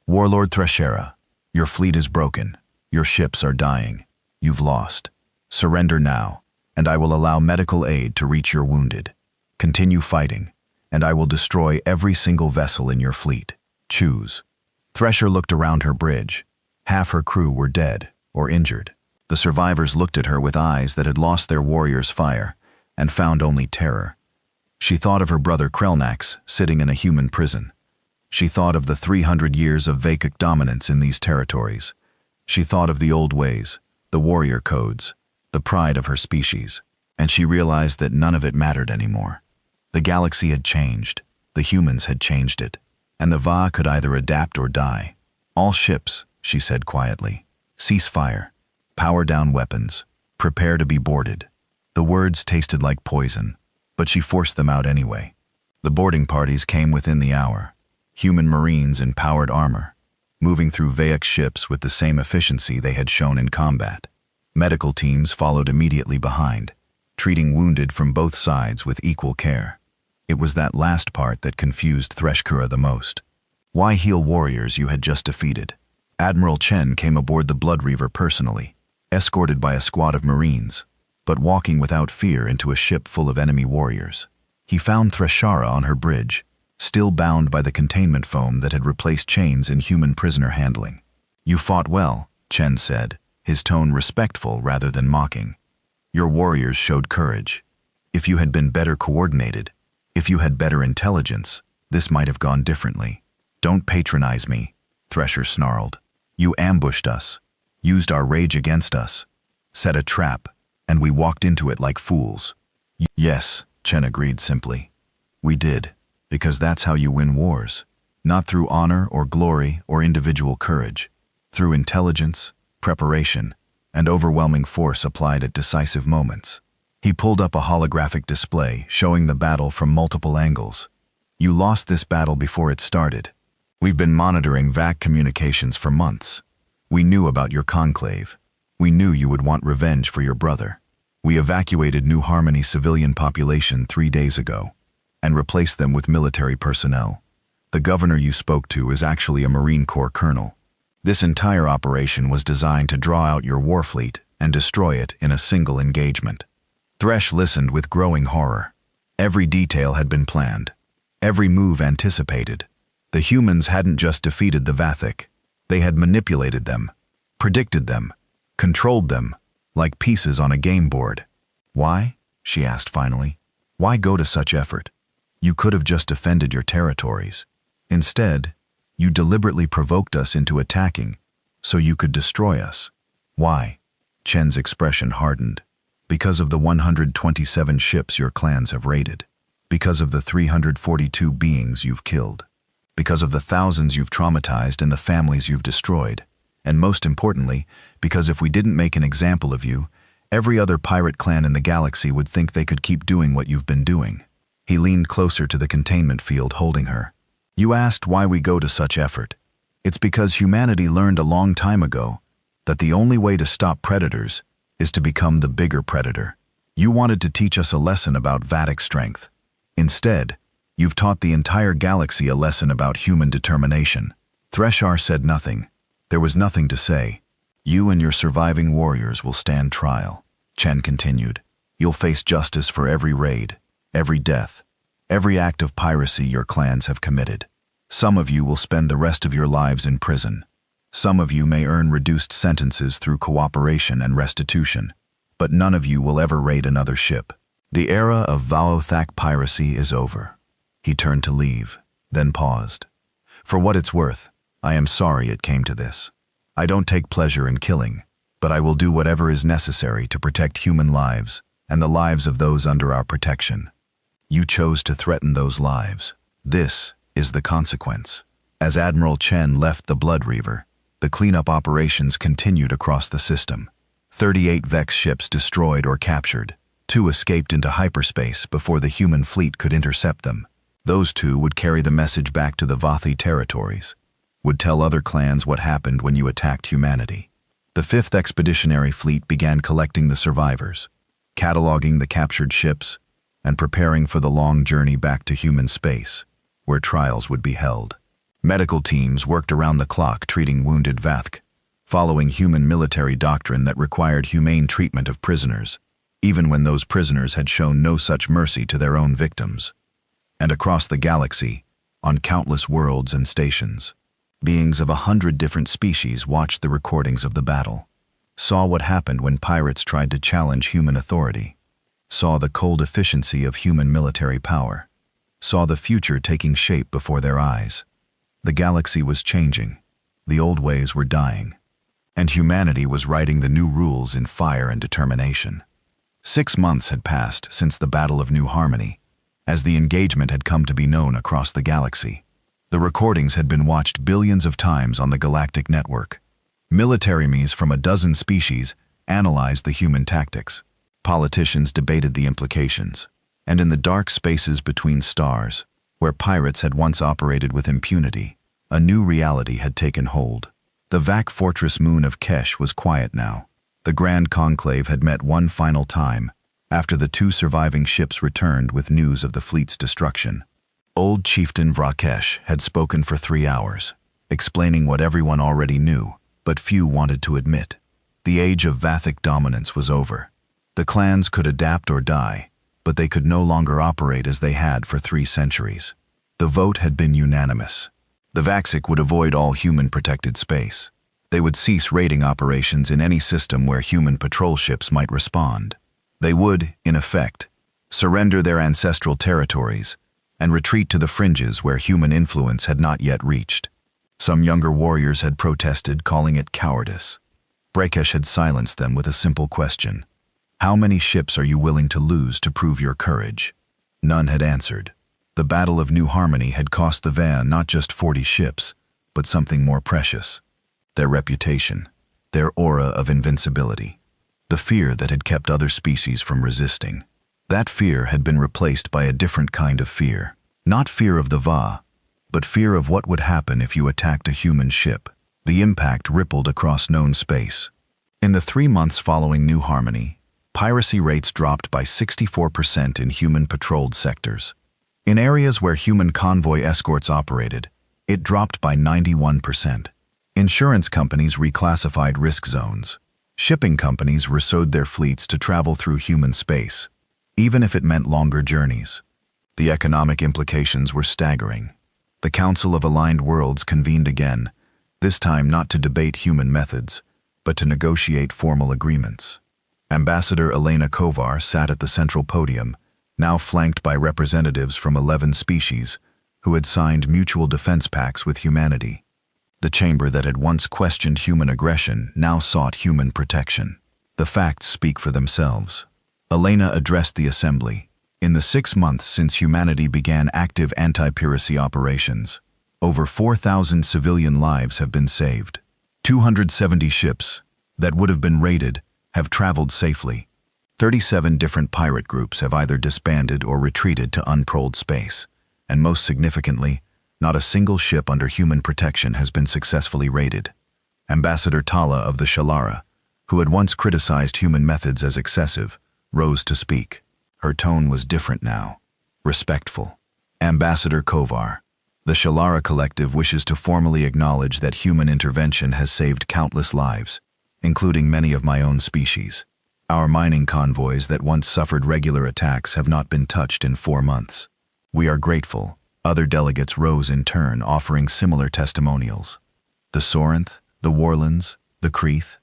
"Warlord Threshara, your fleet is broken. Your ships are dying. You've lost. Surrender now, and I will allow medical aid to reach your wounded. Continue fighting, and I will destroy every single vessel in your fleet. Choose." Thresher looked around her bridge. Half her crew were dead or injured. The survivors looked at her with eyes that had lost their warrior's fire and found only terror. She thought of her brother Krelnax sitting in a human prison. She thought of the 300 years of Vakuk dominance in these territories. She thought of the old ways, the warrior codes, the pride of her species, and she realized that none of it mattered anymore. The galaxy had changed, the humans had changed it, and the Va could either adapt or die. "All ships," she said quietly, "cease fire. Power down weapons. Prepare to be boarded." The words tasted like poison, but she forced them out anyway. The boarding parties came within the hour. Human Marines in powered armor, moving through Vayak ships with the same efficiency they had shown in combat. Medical teams followed immediately behind, treating wounded from both sides with equal care. It was that last part that confused Threshkara the most. Why heal warriors you had just defeated? Admiral Chen came aboard the Blood Reaver personally, escorted by a squad of Marines, but walking without fear into a ship full of enemy warriors. He found Threshara on her bridge, still bound by the containment foam that had replaced chains in human prisoner handling. "You fought well," Chen said, his tone respectful rather than mocking. "Your warriors showed courage. If you had been better coordinated, if you had better intelligence, this might have gone differently." "Don't patronize me," Thresher snarled. "You ambushed us, used our rage against us, set a trap, and we walked into it like fools." "Yes," Chen agreed simply. "We did, because that's how you win wars. Not through honor or glory or individual courage, through intelligence, preparation, and overwhelming force applied at decisive moments." He pulled up a holographic display showing the battle from multiple angles. "You lost this battle before it started. We've been monitoring VAC communications for months. We knew about your conclave. We knew you would want revenge for your brother. We evacuated New Harmony civilian population 3 days ago and replaced them with military personnel. The governor you spoke to is actually a Marine Corps colonel. This entire operation was designed to draw out your warfleet and destroy it in a single engagement. Thresh listened with growing horror. Every detail had been planned. Every move anticipated. The humans hadn't just defeated the Vathic. They had manipulated them, predicted them, controlled them, like pieces on a game board. "Why?" she asked finally. "Why go to such effort? You could have just defended your territories. Instead, you deliberately provoked us into attacking, so you could destroy us. Why?" Chen's expression hardened. "Because of the 127 ships your clans have raided. Because of the 342 beings you've killed. Because of the thousands you've traumatized and the families you've destroyed. And most importantly, because if we didn't make an example of you, every other pirate clan in the galaxy would think they could keep doing what you've been doing." He leaned closer to the containment field, holding her. "You asked why we go to such effort. It's because humanity learned a long time ago that the only way to stop predators is to become the bigger predator. You wanted to teach us a lesson about Vatic strength. Instead, you've taught the entire galaxy a lesson about human determination." Threshar said nothing. There was nothing to say. "You and your surviving warriors will stand trial," Chen continued. "You'll face justice for every raid, every death, every act of piracy your clans have committed. Some of you will spend the rest of your lives in prison. Some of you may earn reduced sentences through cooperation and restitution, but none of you will ever raid another ship. The era of Vaothak piracy is over." He turned to leave, then paused. "For what it's worth, I am sorry it came to this. I don't take pleasure in killing, but I will do whatever is necessary to protect human lives and the lives of those under our protection. You chose to threaten those lives. This is the consequence." As Admiral Chen left the Blood Reaver, the cleanup operations continued across the system. 38 Vex ships destroyed or captured. 2 escaped into hyperspace before the human fleet could intercept them. Those 2 would carry the message back to the Vathi territories, would tell other clans what happened when you attacked humanity. The 5th Expeditionary Fleet began collecting the survivors, cataloging the captured ships, and preparing for the long journey back to human space, where trials would be held. Medical teams worked around the clock treating wounded Vathk, following human military doctrine that required humane treatment of prisoners, even when those prisoners had shown no such mercy to their own victims. And across the galaxy, on countless worlds and stations, beings of 100 different species watched the recordings of the battle, saw what happened when pirates tried to challenge human authority, saw the cold efficiency of human military power, saw the future taking shape before their eyes. The galaxy was changing, the old ways were dying, and humanity was writing the new rules in fire and determination. 6 months had passed since the Battle of New Harmony, as the engagement had come to be known across the galaxy. The recordings had been watched billions of times on the galactic network. Militaries from a dozen species analyzed the human tactics. Politicians debated the implications. And in the dark spaces between stars, where pirates had once operated with impunity, a new reality had taken hold. The Vac Fortress moon of Kesh was quiet now. The Grand Conclave had met one final time, after the 2 surviving ships returned with news of the fleet's destruction. Old Chieftain Vrakesh had spoken for 3 hours, explaining what everyone already knew, but few wanted to admit. The age of Vathic dominance was over. The clans could adapt or die, but they could no longer operate as they had for 3 centuries. The vote had been unanimous. The Vaxic would avoid all human-protected space. They would cease raiding operations in any system where human patrol ships might respond. They would, in effect, surrender their ancestral territories and retreat to the fringes where human influence had not yet reached. Some younger warriors had protested, calling it cowardice. Brakesh had silenced them with a simple question. How many ships are you willing to lose to prove your courage? None had answered. The Battle of New Harmony had cost the Van not just 40 ships, but something more precious. Their reputation, their aura of invincibility, the fear that had kept other species from resisting. That fear had been replaced by a different kind of fear. Not fear of the Va, but fear of what would happen if you attacked a human ship. The impact rippled across known space. In the 3 months following New Harmony, piracy rates dropped by 64% in human-patrolled sectors. In areas where human convoy escorts operated, it dropped by 91%. Insurance companies reclassified risk zones. Shipping companies resowed their fleets to travel through human space, even if it meant longer journeys. The economic implications were staggering. The Council of Aligned Worlds convened again, this time not to debate human methods, but to negotiate formal agreements. Ambassador Elena Kovar sat at the central podium, now flanked by representatives from 11 species who had signed mutual defense pacts with humanity. The chamber that had once questioned human aggression now sought human protection. The facts speak for themselves. Elena addressed the assembly. In the 6 months since humanity began active anti-piracy operations, over 4,000 civilian lives have been saved. 270 ships that would have been raided have traveled safely. 37 different pirate groups have either disbanded or retreated to unprolled space. And most significantly, not a single ship under human protection has been successfully raided. Ambassador Tala of the Shalara, who had once criticized human methods as excessive, rose to speak. Her tone was different now, respectful. Ambassador Kovar, the Shalara Collective wishes to formally acknowledge that human intervention has saved countless lives, including many of my own species. Our mining convoys that once suffered regular attacks have not been touched in 4 months. We are grateful. Other delegates rose in turn, offering similar testimonials. The Sorinth, the Warlands, the Creeth,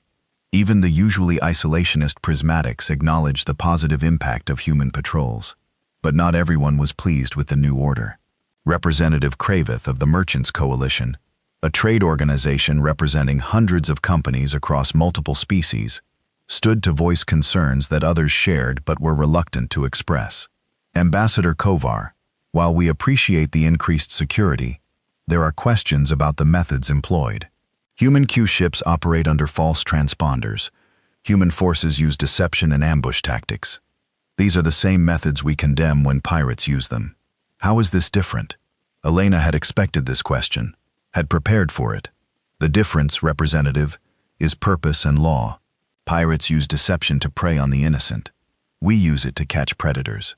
even the usually isolationist prismatics acknowledged the positive impact of human patrols. But not everyone was pleased with the new order. Representative Kraveth of the Merchants Coalition, a trade organization representing hundreds of companies across multiple species, stood to voice concerns that others shared but were reluctant to express. Ambassador Kovar, while we appreciate the increased security, there are questions about the methods employed. Human Q ships operate under false transponders. Human forces use deception and ambush tactics. These are the same methods we condemn when pirates use them. How is this different? Elena had expected this question, had prepared for it. The difference, Representative, is purpose and law. Pirates use deception to prey on the innocent. We use it to catch predators.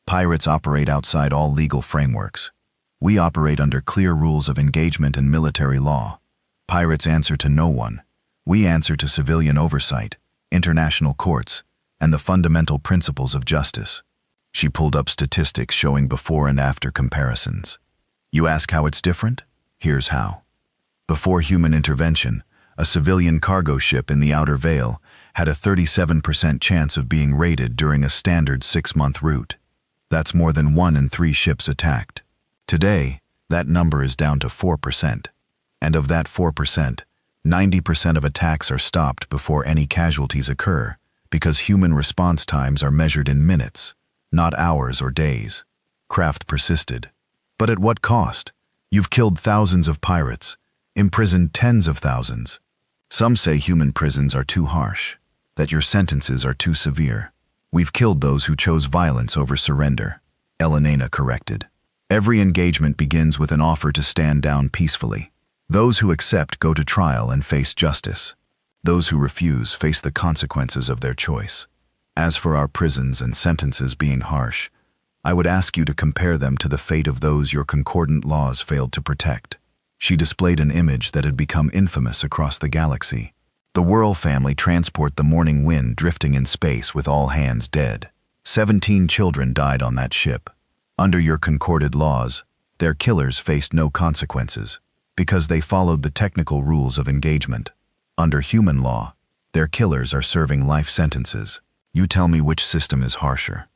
Pirates operate outside all legal frameworks. We operate under clear rules of engagement and military law. Pirates answer to no one. We answer to civilian oversight, international courts, and the fundamental principles of justice. She pulled up statistics showing before and after comparisons. You ask how it's different? Here's how. Before human intervention, a civilian cargo ship in the Outer Veil had a 37% chance of being raided during a standard 6-month route. That's more than 1 in 3 ships attacked. Today, that number is down to 4%. And of that 4%, 90% of attacks are stopped before any casualties occur because human response times are measured in minutes, not hours or days. Kraft persisted. But at what cost? You've killed thousands of pirates, imprisoned tens of thousands. Some say human prisons are too harsh, that your sentences are too severe. We've killed those who chose violence over surrender, Elena corrected. Every engagement begins with an offer to stand down peacefully. Those who accept go to trial and face justice. Those who refuse face the consequences of their choice. As for our prisons and sentences being harsh, I would ask you to compare them to the fate of those your concordant laws failed to protect. She displayed an image that had become infamous across the galaxy. The Whirl family transport the Morning Wind drifting in space with all hands dead. 17 children died on that ship. Under your concorded laws, their killers faced no consequences because they followed the technical rules of engagement. Under human law, their killers are serving life sentences. You tell me which system is harsher.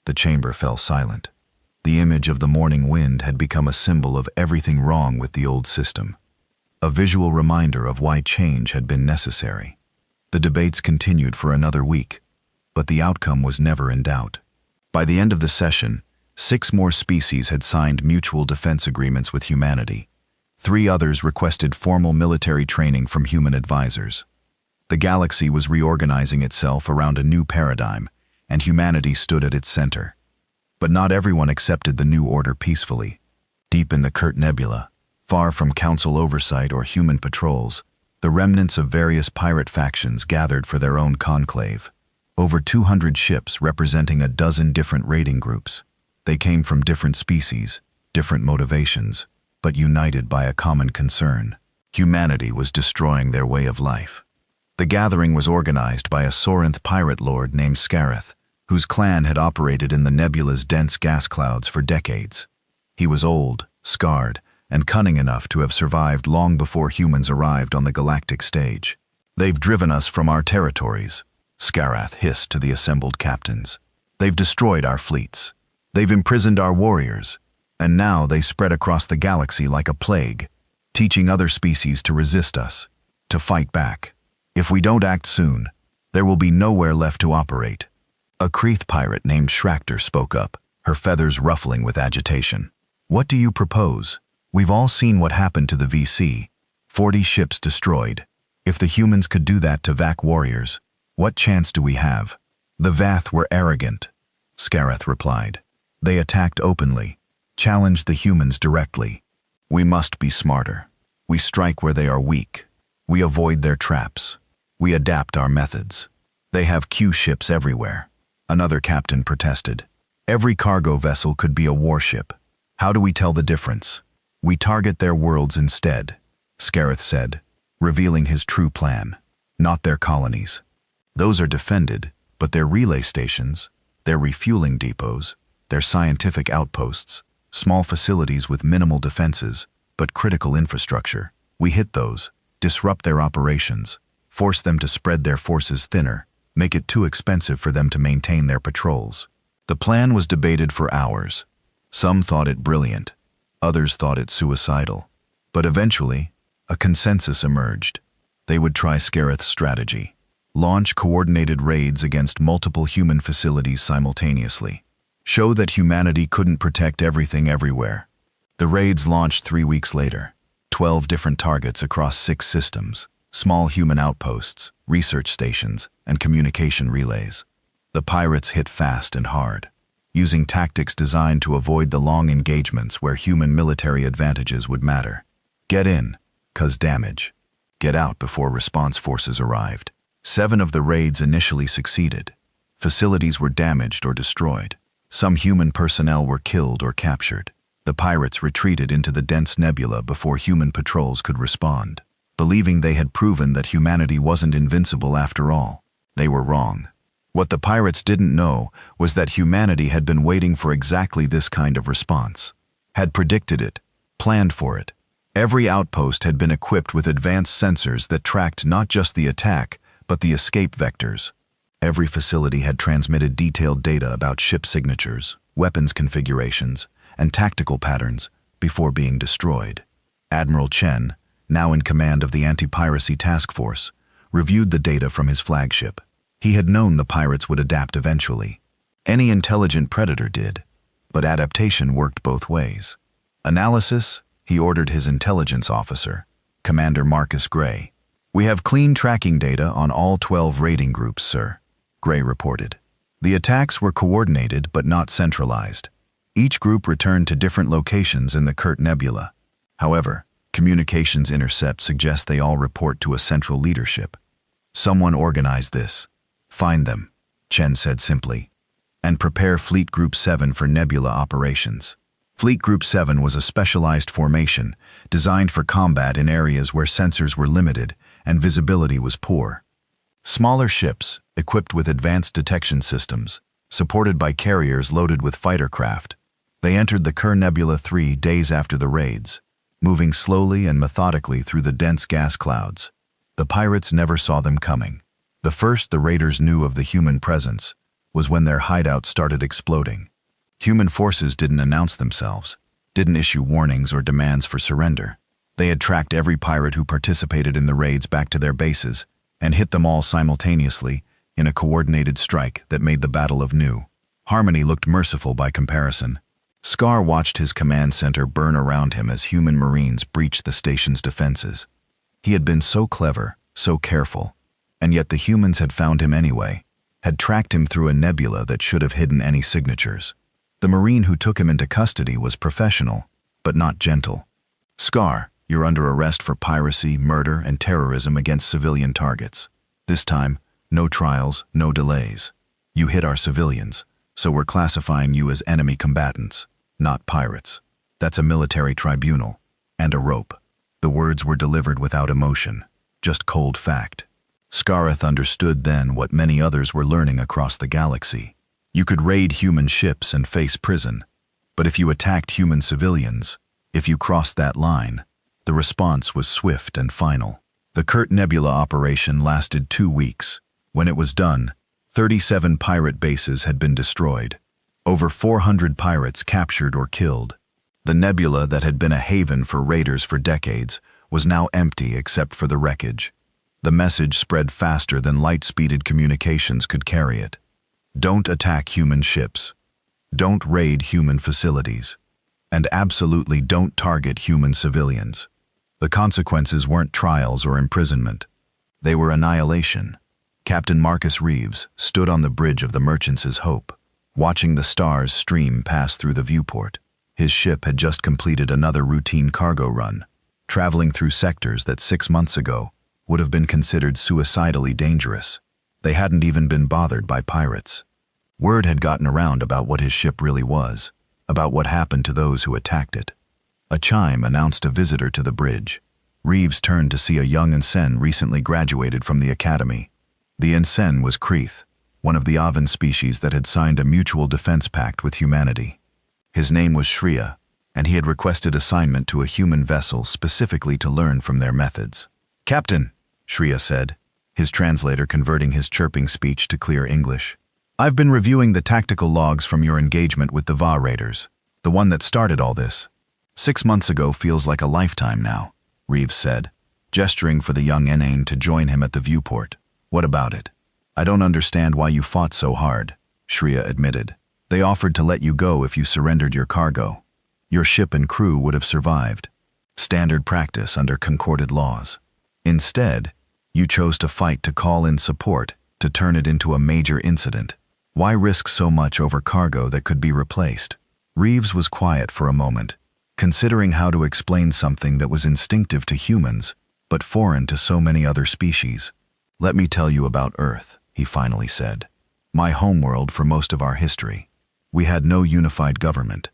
The chamber fell silent. The image of the Morning Wind had become a symbol of everything wrong with the old system. A visual reminder of why change had been necessary. The debates continued for another week, but the outcome was never in doubt. By the end of the session, 6 more species had signed mutual defense agreements with humanity. 3 others requested formal military training from human advisors. The galaxy was reorganizing itself around a new paradigm, and humanity stood at its center. But not everyone accepted the new order peacefully. Deep in the Kurt Nebula, far from council oversight or human patrols, the remnants of various pirate factions gathered for their own conclave. Over 200 ships representing a dozen different raiding groups. They came from different species, different motivations, but united by a common concern. Humanity was destroying their way of life. The gathering was organized by a Sorinth pirate lord named Scareth, whose clan had operated in the nebula's dense gas clouds for decades. He was old, scarred, and cunning enough to have survived long before humans arrived on the galactic stage. "They've driven us from our territories," Scareth hissed to the assembled captains. "They've destroyed our fleets. They've imprisoned our warriors. And now they spread across the galaxy like a plague, teaching other species to resist us, to fight back. If we don't act soon, there will be nowhere left to operate." A Kreeth pirate named Schrachter spoke up, her feathers ruffling with agitation. "What do you propose? We've all seen what happened to the VC. 40 ships destroyed. If the humans could do that to Vac warriors, what chance do we have?" "The Vath were arrogant," Scareth replied. "They attacked openly, challenged the humans directly. We must be smarter. We strike where they are weak. We avoid their traps. We adapt our methods. They have Q ships everywhere." Another captain protested. "Every cargo vessel could be a warship. How do we tell the difference?" "We target their worlds instead," Scareth said, revealing his true plan. "Not their colonies. Those are defended, but their relay stations, their refueling depots, their scientific outposts, small facilities with minimal defenses, but critical infrastructure. We hit those, disrupt their operations, force them to spread their forces thinner, make it too expensive for them to maintain their patrols." The plan was debated for hours. Some thought it brilliant, others thought it suicidal. But eventually, a consensus emerged. They would try Scareth's strategy. Launch coordinated raids against multiple human facilities simultaneously. Show that humanity couldn't protect everything everywhere. The raids launched 3 weeks later. 12 different targets across 6 systems, small human outposts, research stations, and communication relays. The pirates hit fast and hard, using tactics designed to avoid the long engagements where human military advantages would matter. Get in, 'cause damage. Get out before response forces arrived. 7 of the raids initially succeeded. Facilities were damaged or destroyed. Some human personnel were killed or captured. The pirates retreated into the dense nebula before human patrols could respond, believing they had proven that humanity wasn't invincible after all. They were wrong. What the pirates didn't know was that humanity had been waiting for exactly this kind of response, had predicted it, planned for it. Every outpost had been equipped with advanced sensors that tracked not just the attack, but the escape vectors. Every facility had transmitted detailed data about ship signatures, weapons configurations, and tactical patterns before being destroyed. Admiral Chen, now in command of the Anti-Piracy Task Force, reviewed the data from his flagship. He had known the pirates would adapt eventually. Any intelligent predator did, but adaptation worked both ways. Analysis, he ordered his intelligence officer, Commander Marcus Gray. "We have clean tracking data on all 12 raiding groups, sir," Gray reported. The attacks were coordinated but not centralized. Each group returned to different locations in the Kurt Nebula. However, communications intercepts suggest they all report to a central leadership. "Someone organized this. Find them," Chen said simply, "and prepare Fleet Group 7 for Nebula operations." Fleet Group 7 was a specialized formation designed for combat in areas where sensors were limited and visibility was poor. Smaller ships, equipped with advanced detection systems, supported by carriers loaded with fighter craft. They entered the Kurt Nebula 3 days after the raids, moving slowly and methodically through the dense gas clouds. The pirates never saw them coming. The first the raiders knew of the human presence was when their hideout started exploding. Human forces didn't announce themselves, didn't issue warnings or demands for surrender. They had tracked every pirate who participated in the raids back to their bases and hit them all simultaneously in a coordinated strike that made the Battle of New Harmony looked merciful by comparison. Scar watched his command center burn around him as human marines breached the station's defenses. He had been so clever, so careful, and yet the humans had found him anyway, had tracked him through a nebula that should have hidden any signatures. The Marine who took him into custody was professional, but not gentle. "Scar, you're under arrest for piracy, murder, and terrorism against civilian targets. This time, no trials, no delays. You hit our civilians, so we're classifying you as enemy combatants, not pirates. That's a military tribunal, and a rope." The words were delivered without emotion, just cold fact. Scareth understood then what many others were learning across the galaxy. You could raid human ships and face prison, but if you attacked human civilians, if you crossed that line, the response was swift and final. The Kurt Nebula operation lasted 2 weeks. When it was done, 37 pirate bases had been destroyed. Over 400 pirates captured or killed. The nebula that had been a haven for raiders for decades was now empty except for the wreckage. The message spread faster than light-speeded communications could carry it. Don't attack human ships. Don't raid human facilities. And absolutely don't target human civilians. The consequences weren't trials or imprisonment. They were annihilation. Captain Marcus Reeves stood on the bridge of the Merchants' Hope, watching the stars stream past through the viewport. His ship had just completed another routine cargo run, traveling through sectors that 6 months ago would have been considered suicidally dangerous. They hadn't even been bothered by pirates. Word had gotten around about what his ship really was, about what happened to those who attacked it. A chime announced a visitor to the bridge. Reeves turned to see a young ensign recently graduated from the academy. The ensign was Kreeth, one of the Avan species that had signed a mutual defense pact with humanity. His name was Shreya, and he had requested assignment to a human vessel specifically to learn from their methods. "Captain," Shreya said, his translator converting his chirping speech to clear English. "I've been reviewing the tactical logs from your engagement with the Va Raiders, the one that started all this. 6 months ago feels like a lifetime now," Reeves said, gesturing for the young Enane to join him at the viewport. "What about it?" "I don't understand why you fought so hard," Shreya admitted. "They offered to let you go if you surrendered your cargo. Your ship and crew would have survived. Standard practice under concorded laws. Instead, you chose to fight to call in support, to turn it into a major incident. Why risk so much over cargo that could be replaced?" Reeves was quiet for a moment, considering how to explain something that was instinctive to humans, but foreign to so many other species. "Let me tell you about Earth," he finally said. "My homeworld for most of our history. We had no unified government.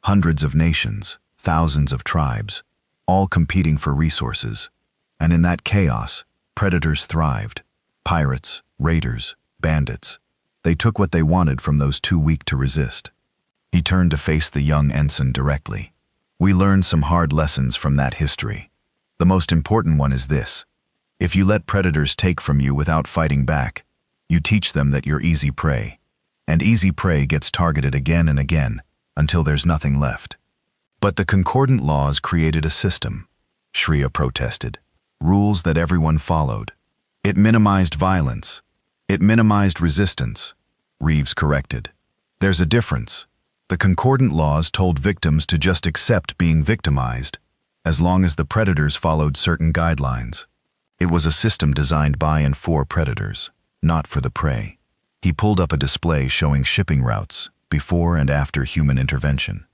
Hundreds of nations, thousands of tribes, all competing for resources. And in that chaos, predators thrived. Pirates, raiders, bandits. They took what they wanted from those too weak to resist." He turned to face the young ensign directly. "We learned some hard lessons from that history. The most important one is this. If you let predators take from you without fighting back, you teach them that you're easy prey. And easy prey gets targeted again and again until there's nothing left." "But the concordant laws created a system," Shreya protested. "Rules that everyone followed. It minimized violence. It minimized resistance," Reeves corrected. "There's a difference. The concordant laws told victims to just accept being victimized, as long as the predators followed certain guidelines. It was a system designed by and for predators, not for the prey." He pulled up a display showing shipping routes, before and after human intervention.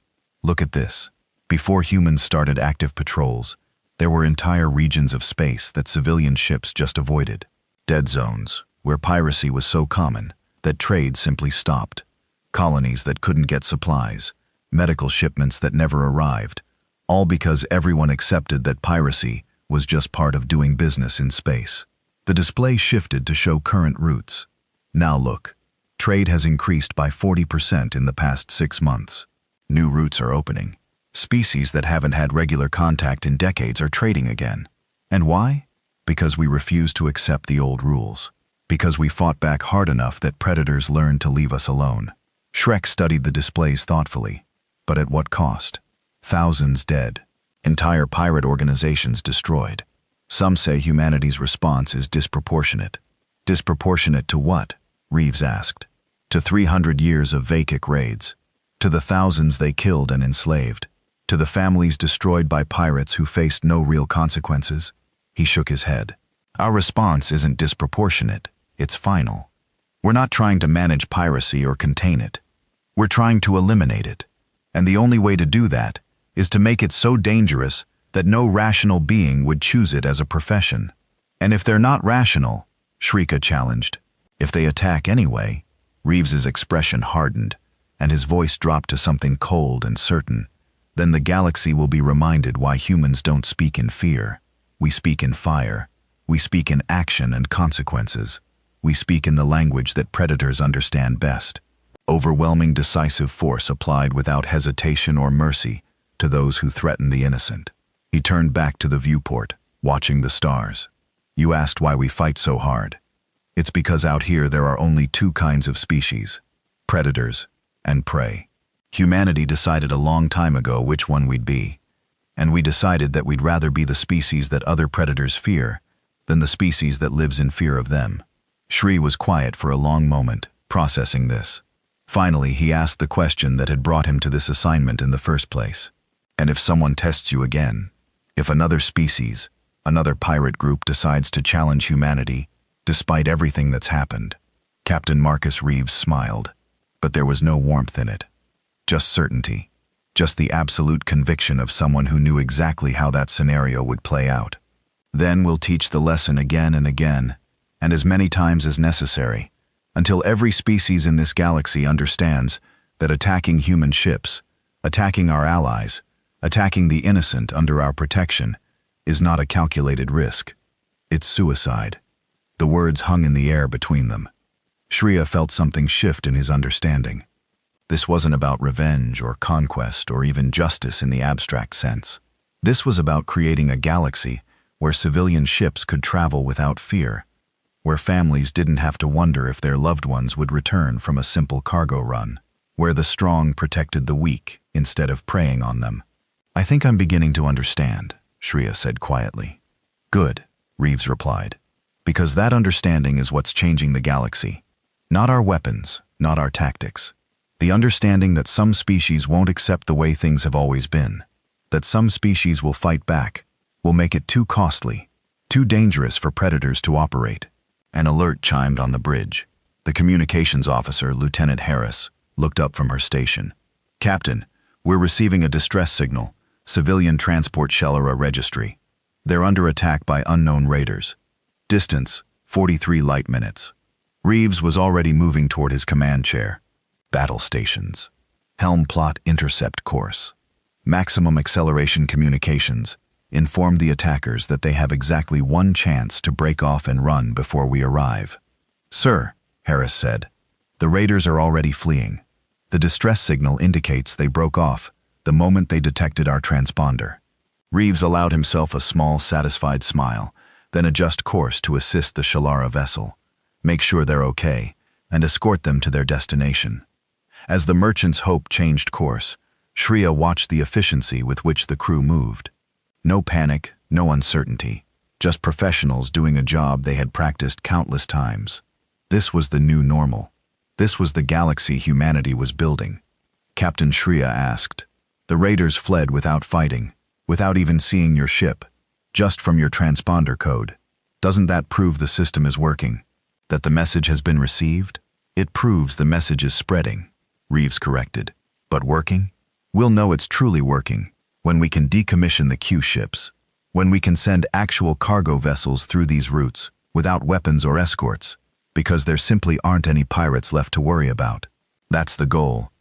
"Look at this. Before humans started active patrols, there were entire regions of space that civilian ships just avoided. Dead zones, where piracy was so common that trade simply stopped. Colonies that couldn't get supplies, medical shipments that never arrived, all because everyone accepted that piracy was just part of doing business in space. The display shifted to show current routes. Now look, trade has increased by 40% in the past 6 months. New routes are opening. Species that haven't had regular contact in decades are trading again. And why? Because we refuse to accept the old rules. Because we fought back hard enough that predators learned to leave us alone." Shrek studied the displays thoughtfully. But at what cost? Thousands dead. Entire pirate organizations destroyed. Some say humanity's response is disproportionate. Disproportionate to what? Reeves asked. To 300 years of Vakik raids. To the thousands they killed and enslaved. To the families destroyed by pirates who faced no real consequences. He shook his head. Our response isn't disproportionate, it's final. We're not trying to manage piracy or contain it. We're trying to eliminate it. And the only way to do that is to make it so dangerous that no rational being would choose it as a profession. And if they're not rational, Shrika challenged, if they attack anyway, Reeves's expression hardened, and his voice dropped to something cold and certain. Then the galaxy will be reminded why humans don't speak in fear. We speak in fire. We speak in action and consequences. We speak in the language that predators understand best. Overwhelming decisive force applied without hesitation or mercy to those who threaten the innocent. He turned back to the viewport, watching the stars. You asked why we fight so hard. It's because out here there are only two kinds of species: predators and prey. Humanity decided a long time ago which one we'd be, and we decided that we'd rather be the species that other predators fear than the species that lives in fear of them. Shri was quiet for a long moment, processing this. Finally, he asked the question that had brought him to this assignment in the first place. And if someone tests you again, if another species, another pirate group decides to challenge humanity, despite everything that's happened? Captain Marcus Reeves smiled, but there was no warmth in it. Just certainty. Just the absolute conviction of someone who knew exactly how that scenario would play out. Then we'll teach the lesson again and again, and as many times as necessary, until every species in this galaxy understands that attacking human ships, attacking our allies, attacking the innocent under our protection, is not a calculated risk. It's suicide. The words hung in the air between them. Shriya felt something shift in his understanding. This wasn't about revenge or conquest or even justice in the abstract sense. This was about creating a galaxy where civilian ships could travel without fear, where families didn't have to wonder if their loved ones would return from a simple cargo run, where the strong protected the weak instead of preying on them. I think I'm beginning to understand, Shriya said quietly. Good, Reeves replied, because that understanding is what's changing the galaxy. Not our weapons, not our tactics. The understanding that some species won't accept the way things have always been, that some species will fight back, will make it too costly, too dangerous for predators to operate. An alert chimed on the bridge. The communications officer, Lieutenant Harris, looked up from her station. Captain, we're receiving a distress signal. Civilian transport Shellera registry. They're under attack by unknown raiders. Distance, 43 light minutes. Reeves was already moving toward his command chair. Battle stations. Helm plot intercept course. Maximum acceleration communications. Inform the attackers that they have exactly one chance to break off and run before we arrive. Sir, Harris said, the raiders are already fleeing. The distress signal indicates they broke off the moment they detected our transponder. Reeves allowed himself a small, satisfied smile, then adjust course to assist the Shellera vessel, make sure they're okay, and escort them to their destination. As the merchant's hope changed course, Shriya watched the efficiency with which the crew moved. No panic, no uncertainty, just professionals doing a job they had practiced countless times. This was the new normal. This was the galaxy humanity was building. Captain Shriya asked, the raiders fled without fighting, without even seeing your ship, just from your transponder code. Doesn't that prove the system is working? That the message has been received? It proves the message is spreading, Reeves corrected. But working? We'll know it's truly working when we can decommission the Q ships, when we can send actual cargo vessels through these routes without weapons or escorts, because there simply aren't any pirates left to worry about. That's the goal.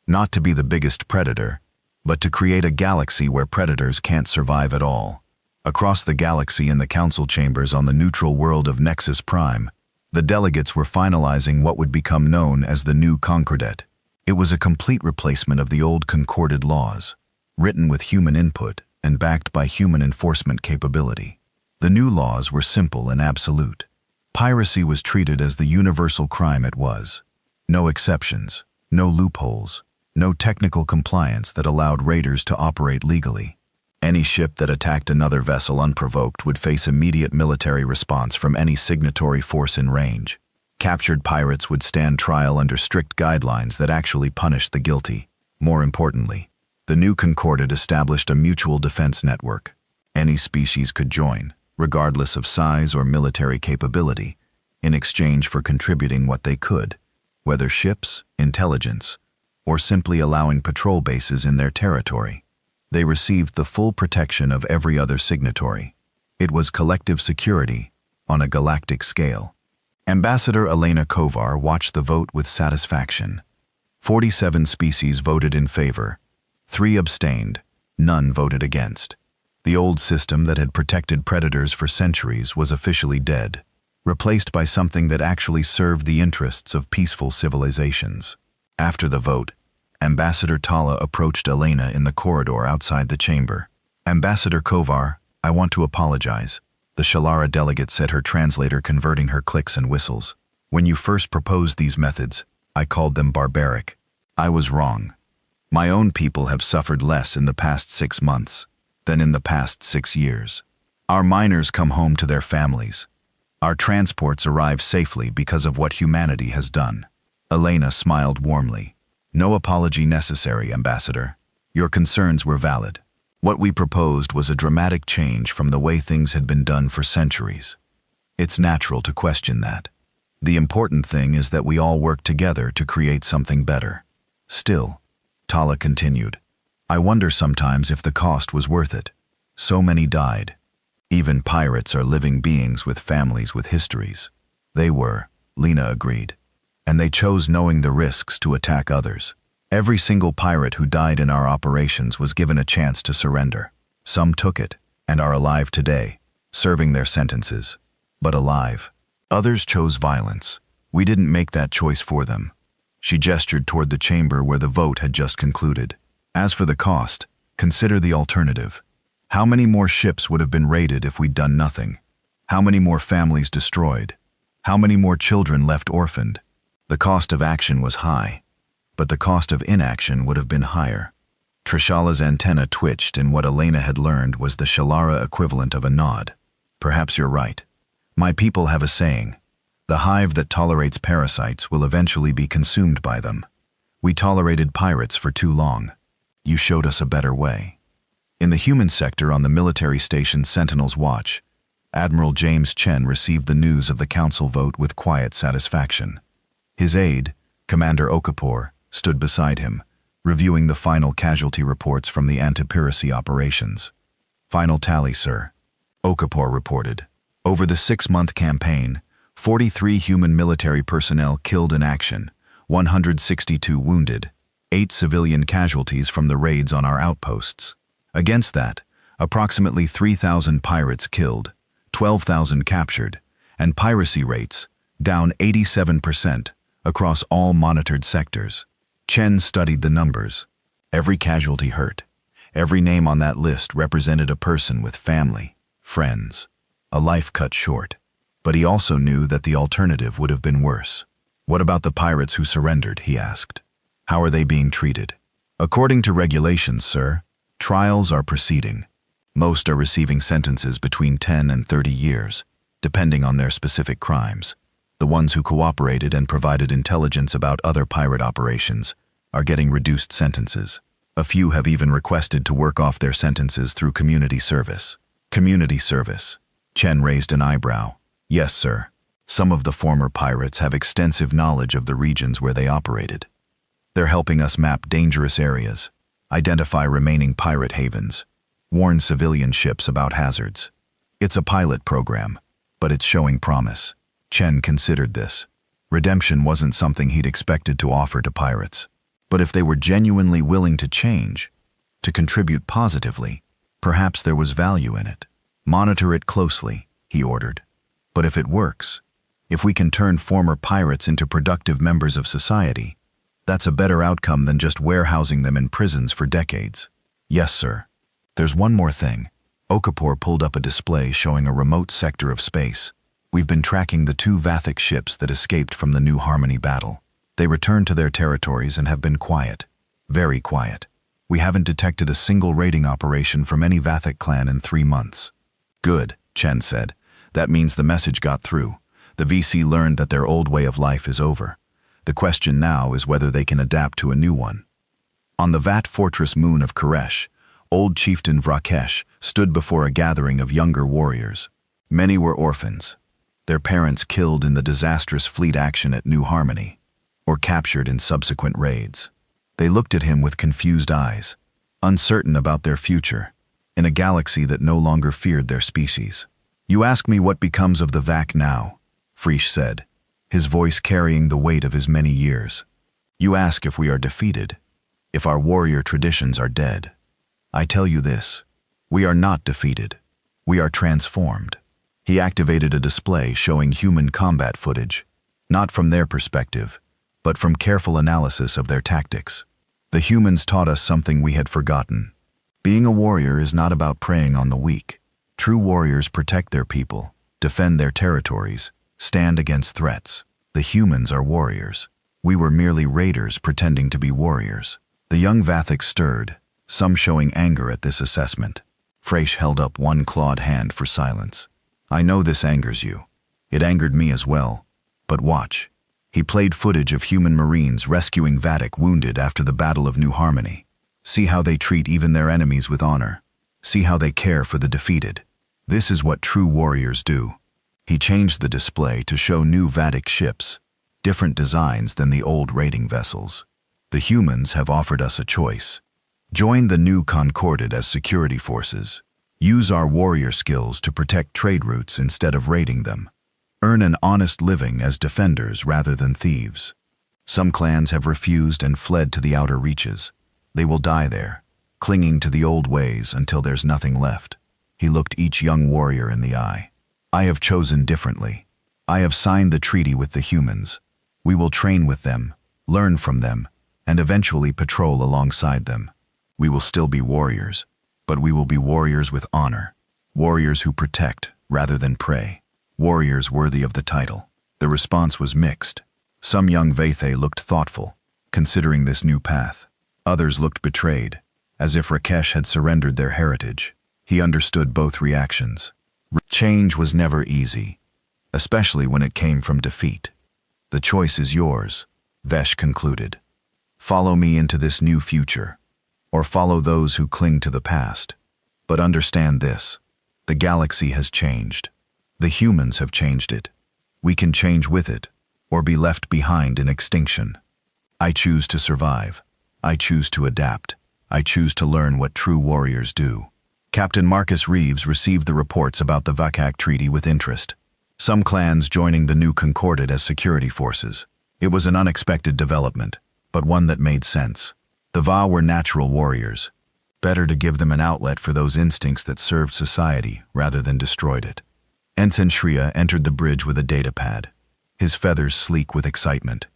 Not to be the biggest predator, but to create a galaxy where predators can't survive at all. Across the galaxy in the council chambers on the neutral world of Nexus Prime, the delegates were finalizing what would become known as the new Concordat. It was a complete replacement of the old concorded laws, written with human input and backed by human enforcement capability. The new laws were simple and absolute. Piracy was treated as the universal crime it was. No exceptions, no loopholes, no technical compliance that allowed raiders to operate legally. Any ship that attacked another vessel unprovoked would face immediate military response from any signatory force in range. Captured pirates would stand trial under strict guidelines that actually punished the guilty. More importantly, the new Concordat established a mutual defense network. Any species could join, regardless of size or military capability, in exchange for contributing what they could, whether ships, intelligence, or simply allowing patrol bases in their territory. They received the full protection of every other signatory. It was collective security on a galactic scale. Ambassador Elena Kovar watched the vote with satisfaction. 47 species voted in favor, 3 abstained, None voted against. The old system that had protected predators for centuries was officially dead, replaced by something that actually served the interests of peaceful civilizations. After the vote, Ambassador Tala approached Elena in the corridor outside the chamber. "Ambassador Kovar, I want to apologize," the Shalara delegate said, her translator converting her clicks and whistles. "When you first proposed these methods, I called them barbaric. I was wrong. My own people have suffered less in the past 6 months than in the past 6 years. Our miners come home to their families. Our transports arrive safely because of what humanity has done." Elena smiled warmly. "No apology necessary, Ambassador. Your concerns were valid. What we proposed was a dramatic change from the way things had been done for centuries. It's natural to question that. The important thing is that we all work together to create something better. Still," Tala continued, "I wonder sometimes if the cost was worth it. So many died. Even pirates are living beings with families with histories." "They were," Lena agreed. "And they chose knowing the risks to attack others. Every single pirate who died in our operations was given a chance to surrender. Some took it and are alive today, serving their sentences, but alive. Others chose violence. We didn't make that choice for them." She gestured toward the chamber where the vote had just concluded. "As for the cost, consider the alternative. How many more ships would have been raided if we'd done nothing? How many more families destroyed? How many more children left orphaned? The cost of action was high, but the cost of inaction would have been higher." Trishala's antenna twitched, and what Elena had learned was the Shalara equivalent of a nod. "Perhaps you're right. My people have a saying. The hive that tolerates parasites will eventually be consumed by them. We tolerated pirates for too long. You showed us a better way." In the human sector on the military station Sentinel's Watch, Admiral James Chen received the news of the council vote with quiet satisfaction. His aide, Commander Okafor, stood beside him, reviewing the final casualty reports from the anti-piracy operations. "Final tally, sir," Okafor reported. "Over the 6-month campaign, 43 human military personnel killed in action, 162 wounded, 8 civilian casualties from the raids on our outposts. Against that, approximately 3,000 pirates killed, 12,000 captured, and piracy rates down 87% across all monitored sectors." Chen studied the numbers. Every casualty hurt. Every name on that list represented a person with family, friends, a life cut short. But he also knew that the alternative would have been worse. "What about the pirates who surrendered?" he asked. "How are they being treated?" "According to regulations, sir, trials are proceeding. Most are receiving sentences between 10 and 30 years, depending on their specific crimes. The ones who cooperated and provided intelligence about other pirate operations are getting reduced sentences. A few have even requested to work off their sentences through community service." "Community service?" Chen raised an eyebrow. "Yes, sir. Some of the former pirates have extensive knowledge of the regions where they operated. They're helping us map dangerous areas, identify remaining pirate havens, warn civilian ships about hazards. It's a pilot program, but it's showing promise." Chen considered this. Redemption wasn't something he'd expected to offer to pirates. But if they were genuinely willing to change, to contribute positively, perhaps there was value in it. "Monitor it closely," he ordered. "But if it works, if we can turn former pirates into productive members of society, that's a better outcome than just warehousing them in prisons for decades." "Yes, sir. There's one more thing." Okafor pulled up a display showing a remote sector of space. "We've been tracking the 2 Vathic ships that escaped from the New Harmony battle. They returned to their territories and have been quiet. Very quiet. We haven't detected a single raiding operation from any Vathic clan in 3 months." "Good," Chen said. "That means the message got through. The VC learned that their old way of life is over. The question now is whether they can adapt to a new one." On the Vat fortress moon of Koresh, old chieftain Vrakesh stood before a gathering of younger warriors. Many were orphans, their parents killed in the disastrous fleet action at New Harmony, or captured in subsequent raids. They looked at him with confused eyes, uncertain about their future, in a galaxy that no longer feared their species. "You ask me what becomes of the VAC now," Frisch said, his voice carrying the weight of his many years. "You ask if we are defeated, if our warrior traditions are dead. I tell you this, we are not defeated. We are transformed. He activated a display showing human combat footage, not from their perspective, but from careful analysis of their tactics. The humans taught us something we had forgotten. Being a warrior is not about preying on the weak. True warriors protect their people, defend their territories, stand against threats. The humans are warriors. We were merely raiders pretending to be warriors. The young Vathic stirred, some showing anger at this assessment. Fraish held up one clawed hand for silence. I know this angers you. It angered me as well. But watch. He played footage of human Marines rescuing Vathic wounded after the Battle of New Harmony. See how they treat even their enemies with honor. See how they care for the defeated. This is what true warriors do. He changed the display to show new Vathic ships, different designs than the old raiding vessels. The humans have offered us a choice. Join the new Concorded as security forces. Use our warrior skills to protect trade routes instead of raiding them. Earn an honest living as defenders rather than thieves. Some clans have refused and fled to the outer reaches. They will die there, clinging to the old ways until there's nothing left. He looked each young warrior in the eye. I have chosen differently. I have signed the treaty with the humans. We will train with them, learn from them, and eventually patrol alongside them. We will still be warriors, but we will be warriors with honor. Warriors who protect rather than prey. Warriors worthy of the title. The response was mixed. Some young Vathe looked thoughtful, considering this new path. Others looked betrayed, as if Rakesh had surrendered their heritage. He understood both reactions. Change was never easy, especially when it came from defeat. The choice is yours, Vesh concluded. Follow me into this new future, or follow those who cling to the past. But understand this, the galaxy has changed. The humans have changed it. We can change with it, or be left behind in extinction. I choose to survive. I choose to adapt. I choose to learn what true warriors do. Captain Marcus Reeves received the reports about the Vakak Treaty with interest. Some clans joining the new Concorded as security forces. It was an unexpected development, but one that made sense. The Va were natural warriors. Better to give them an outlet for those instincts that served society rather than destroyed it. Ensign Shriya entered the bridge with a datapad, his feathers sleek with excitement.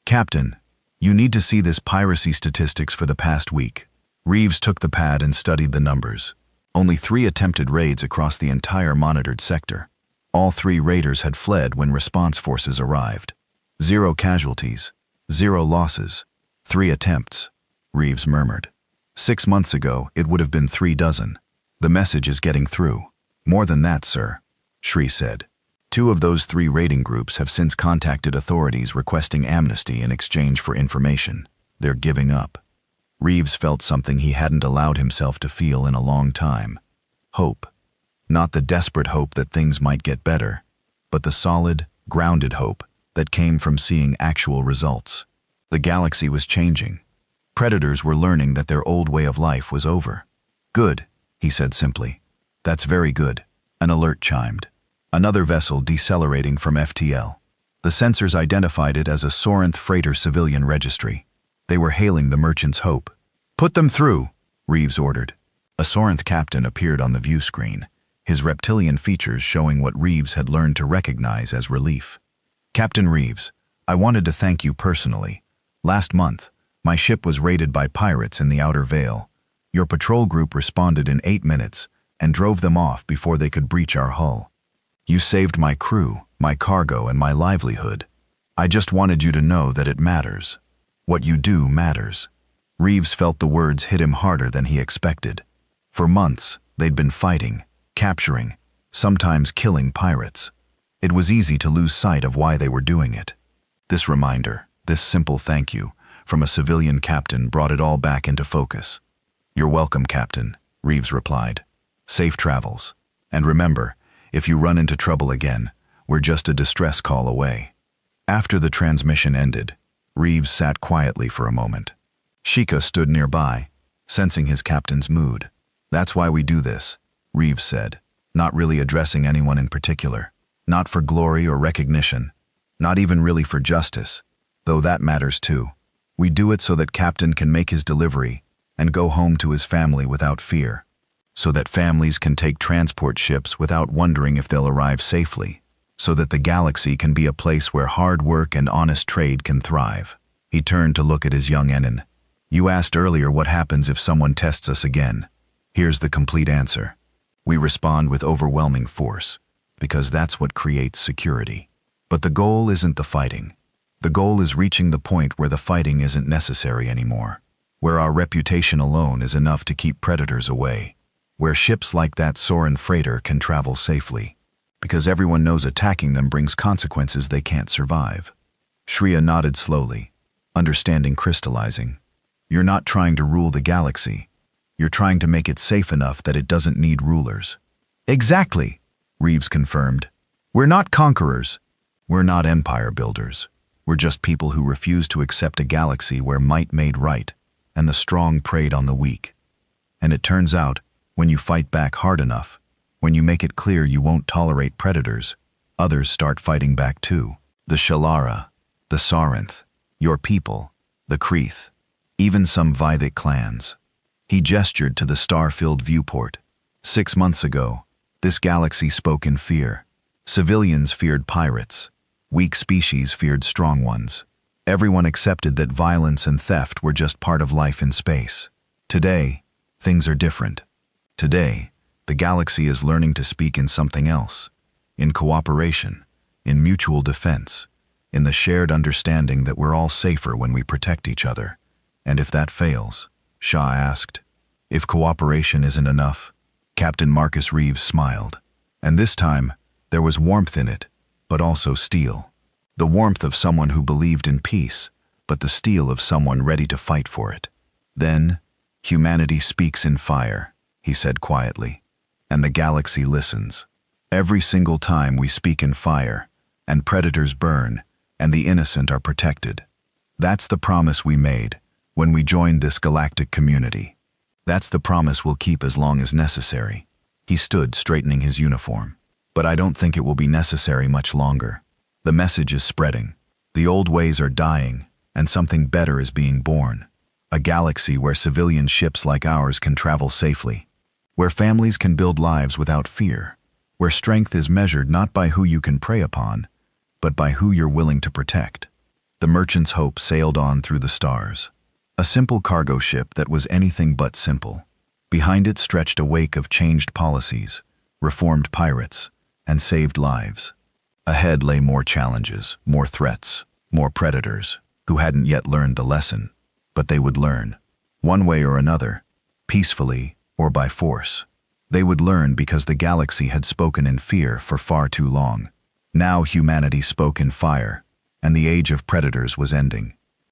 Captain, you need to see this piracy statistics for the past week. Reeves took the pad and studied the numbers. Only 3 attempted raids across the entire monitored sector. All 3 raiders had fled when response forces arrived. 0 casualties, 0 losses, 3 attempts, Reeves murmured. 6 months ago, it would have been 3 dozen. The message is getting through. More than that, sir, Shri said. 2 of those 3 raiding groups have since contacted authorities requesting amnesty in exchange for information. They're giving up. Reeves felt something he hadn't allowed himself to feel in a long time. Hope. Not the desperate hope that things might get better, but the solid, grounded hope that came from seeing actual results. The galaxy was changing. Predators were learning that their old way of life was over. Good, he said simply. That's very good. An alert chimed. Another vessel decelerating from FTL. The sensors identified it as a Sorinth freighter civilian registry. They were hailing the merchant's hope. Put them through, Reeves ordered. A Sorinth captain appeared on the view screen, his reptilian features showing what Reeves had learned to recognize as relief. Captain Reeves, I wanted to thank you personally. Last month, my ship was raided by pirates in the Outer Veil. Your patrol group responded in 8 minutes and drove them off before they could breach our hull. You saved my crew, my cargo, and my livelihood. I just wanted you to know that it matters. What you do matters. Reeves felt the words hit him harder than he expected. For months, they'd been fighting, capturing, sometimes killing pirates. It was easy to lose sight of why they were doing it. This reminder, this simple thank you, from a civilian captain brought it all back into focus. You're welcome, Captain, Reeves replied. Safe travels. And remember, if you run into trouble again, we're just a distress call away. After the transmission ended, Reeves sat quietly for a moment. Sheikah stood nearby, sensing his captain's mood. That's why we do this, Reeves said, not really addressing anyone in particular. Not for glory or recognition, not even really for justice, though that matters too. We do it so that Captain can make his delivery, and go home to his family without fear, so that families can take transport ships without wondering if they'll arrive safely, so that the galaxy can be a place where hard work and honest trade can thrive. He turned to look at his young Enin. You asked earlier what happens if someone tests us again. Here's the complete answer. We respond with overwhelming force, because that's what creates security. But the goal isn't the fighting. The goal is reaching the point where the fighting isn't necessary anymore, where our reputation alone is enough to keep predators away, where ships like that Soren freighter can travel safely, because everyone knows attacking them brings consequences they can't survive. Shreya nodded slowly, understanding crystallizing. You're not trying to rule the galaxy. You're trying to make it safe enough that it doesn't need rulers. Exactly, Reeves confirmed. We're not conquerors. We're not empire builders. We're just people who refuse to accept a galaxy where might made right, and the strong preyed on the weak. And it turns out, when you fight back hard enough, when you make it clear you won't tolerate predators, others start fighting back too. The Shalara, the Sarinth, your people, the Kreeth, even some Vythic clans. He gestured to the star-filled viewport. 6 months ago, this galaxy spoke in fear. Civilians feared pirates. Weak species feared strong ones. Everyone accepted that violence and theft were just part of life in space. Today, things are different. Today, the galaxy is learning to speak in something else, in cooperation, in mutual defense, in the shared understanding that we're all safer when we protect each other. And if that fails, Shah asked. If cooperation isn't enough, Captain Marcus Reeves smiled. And this time, there was warmth in it, but also steel. The warmth of someone who believed in peace, but the steel of someone ready to fight for it. Then, humanity speaks in fire, he said quietly, and the galaxy listens. Every single time we speak in fire, and predators burn, and the innocent are protected. That's the promise we made when we joined this galactic community. That's the promise we'll keep as long as necessary. He stood, straightening his uniform. But I don't think it will be necessary much longer. The message is spreading. The old ways are dying, and something better is being born. A galaxy where civilian ships like ours can travel safely, where families can build lives without fear, where strength is measured not by who you can prey upon, but by who you're willing to protect. The merchant's hope sailed on through the stars. A simple cargo ship that was anything but simple. Behind it stretched a wake of changed policies, reformed pirates, and saved lives. Ahead lay more challenges, more threats, more predators, who hadn't yet learned the lesson, but they would learn, one way or another, peacefully or by force. They would learn because the galaxy had spoken in fear for far too long. Now humanity spoke in fire, and the age of predators was ending.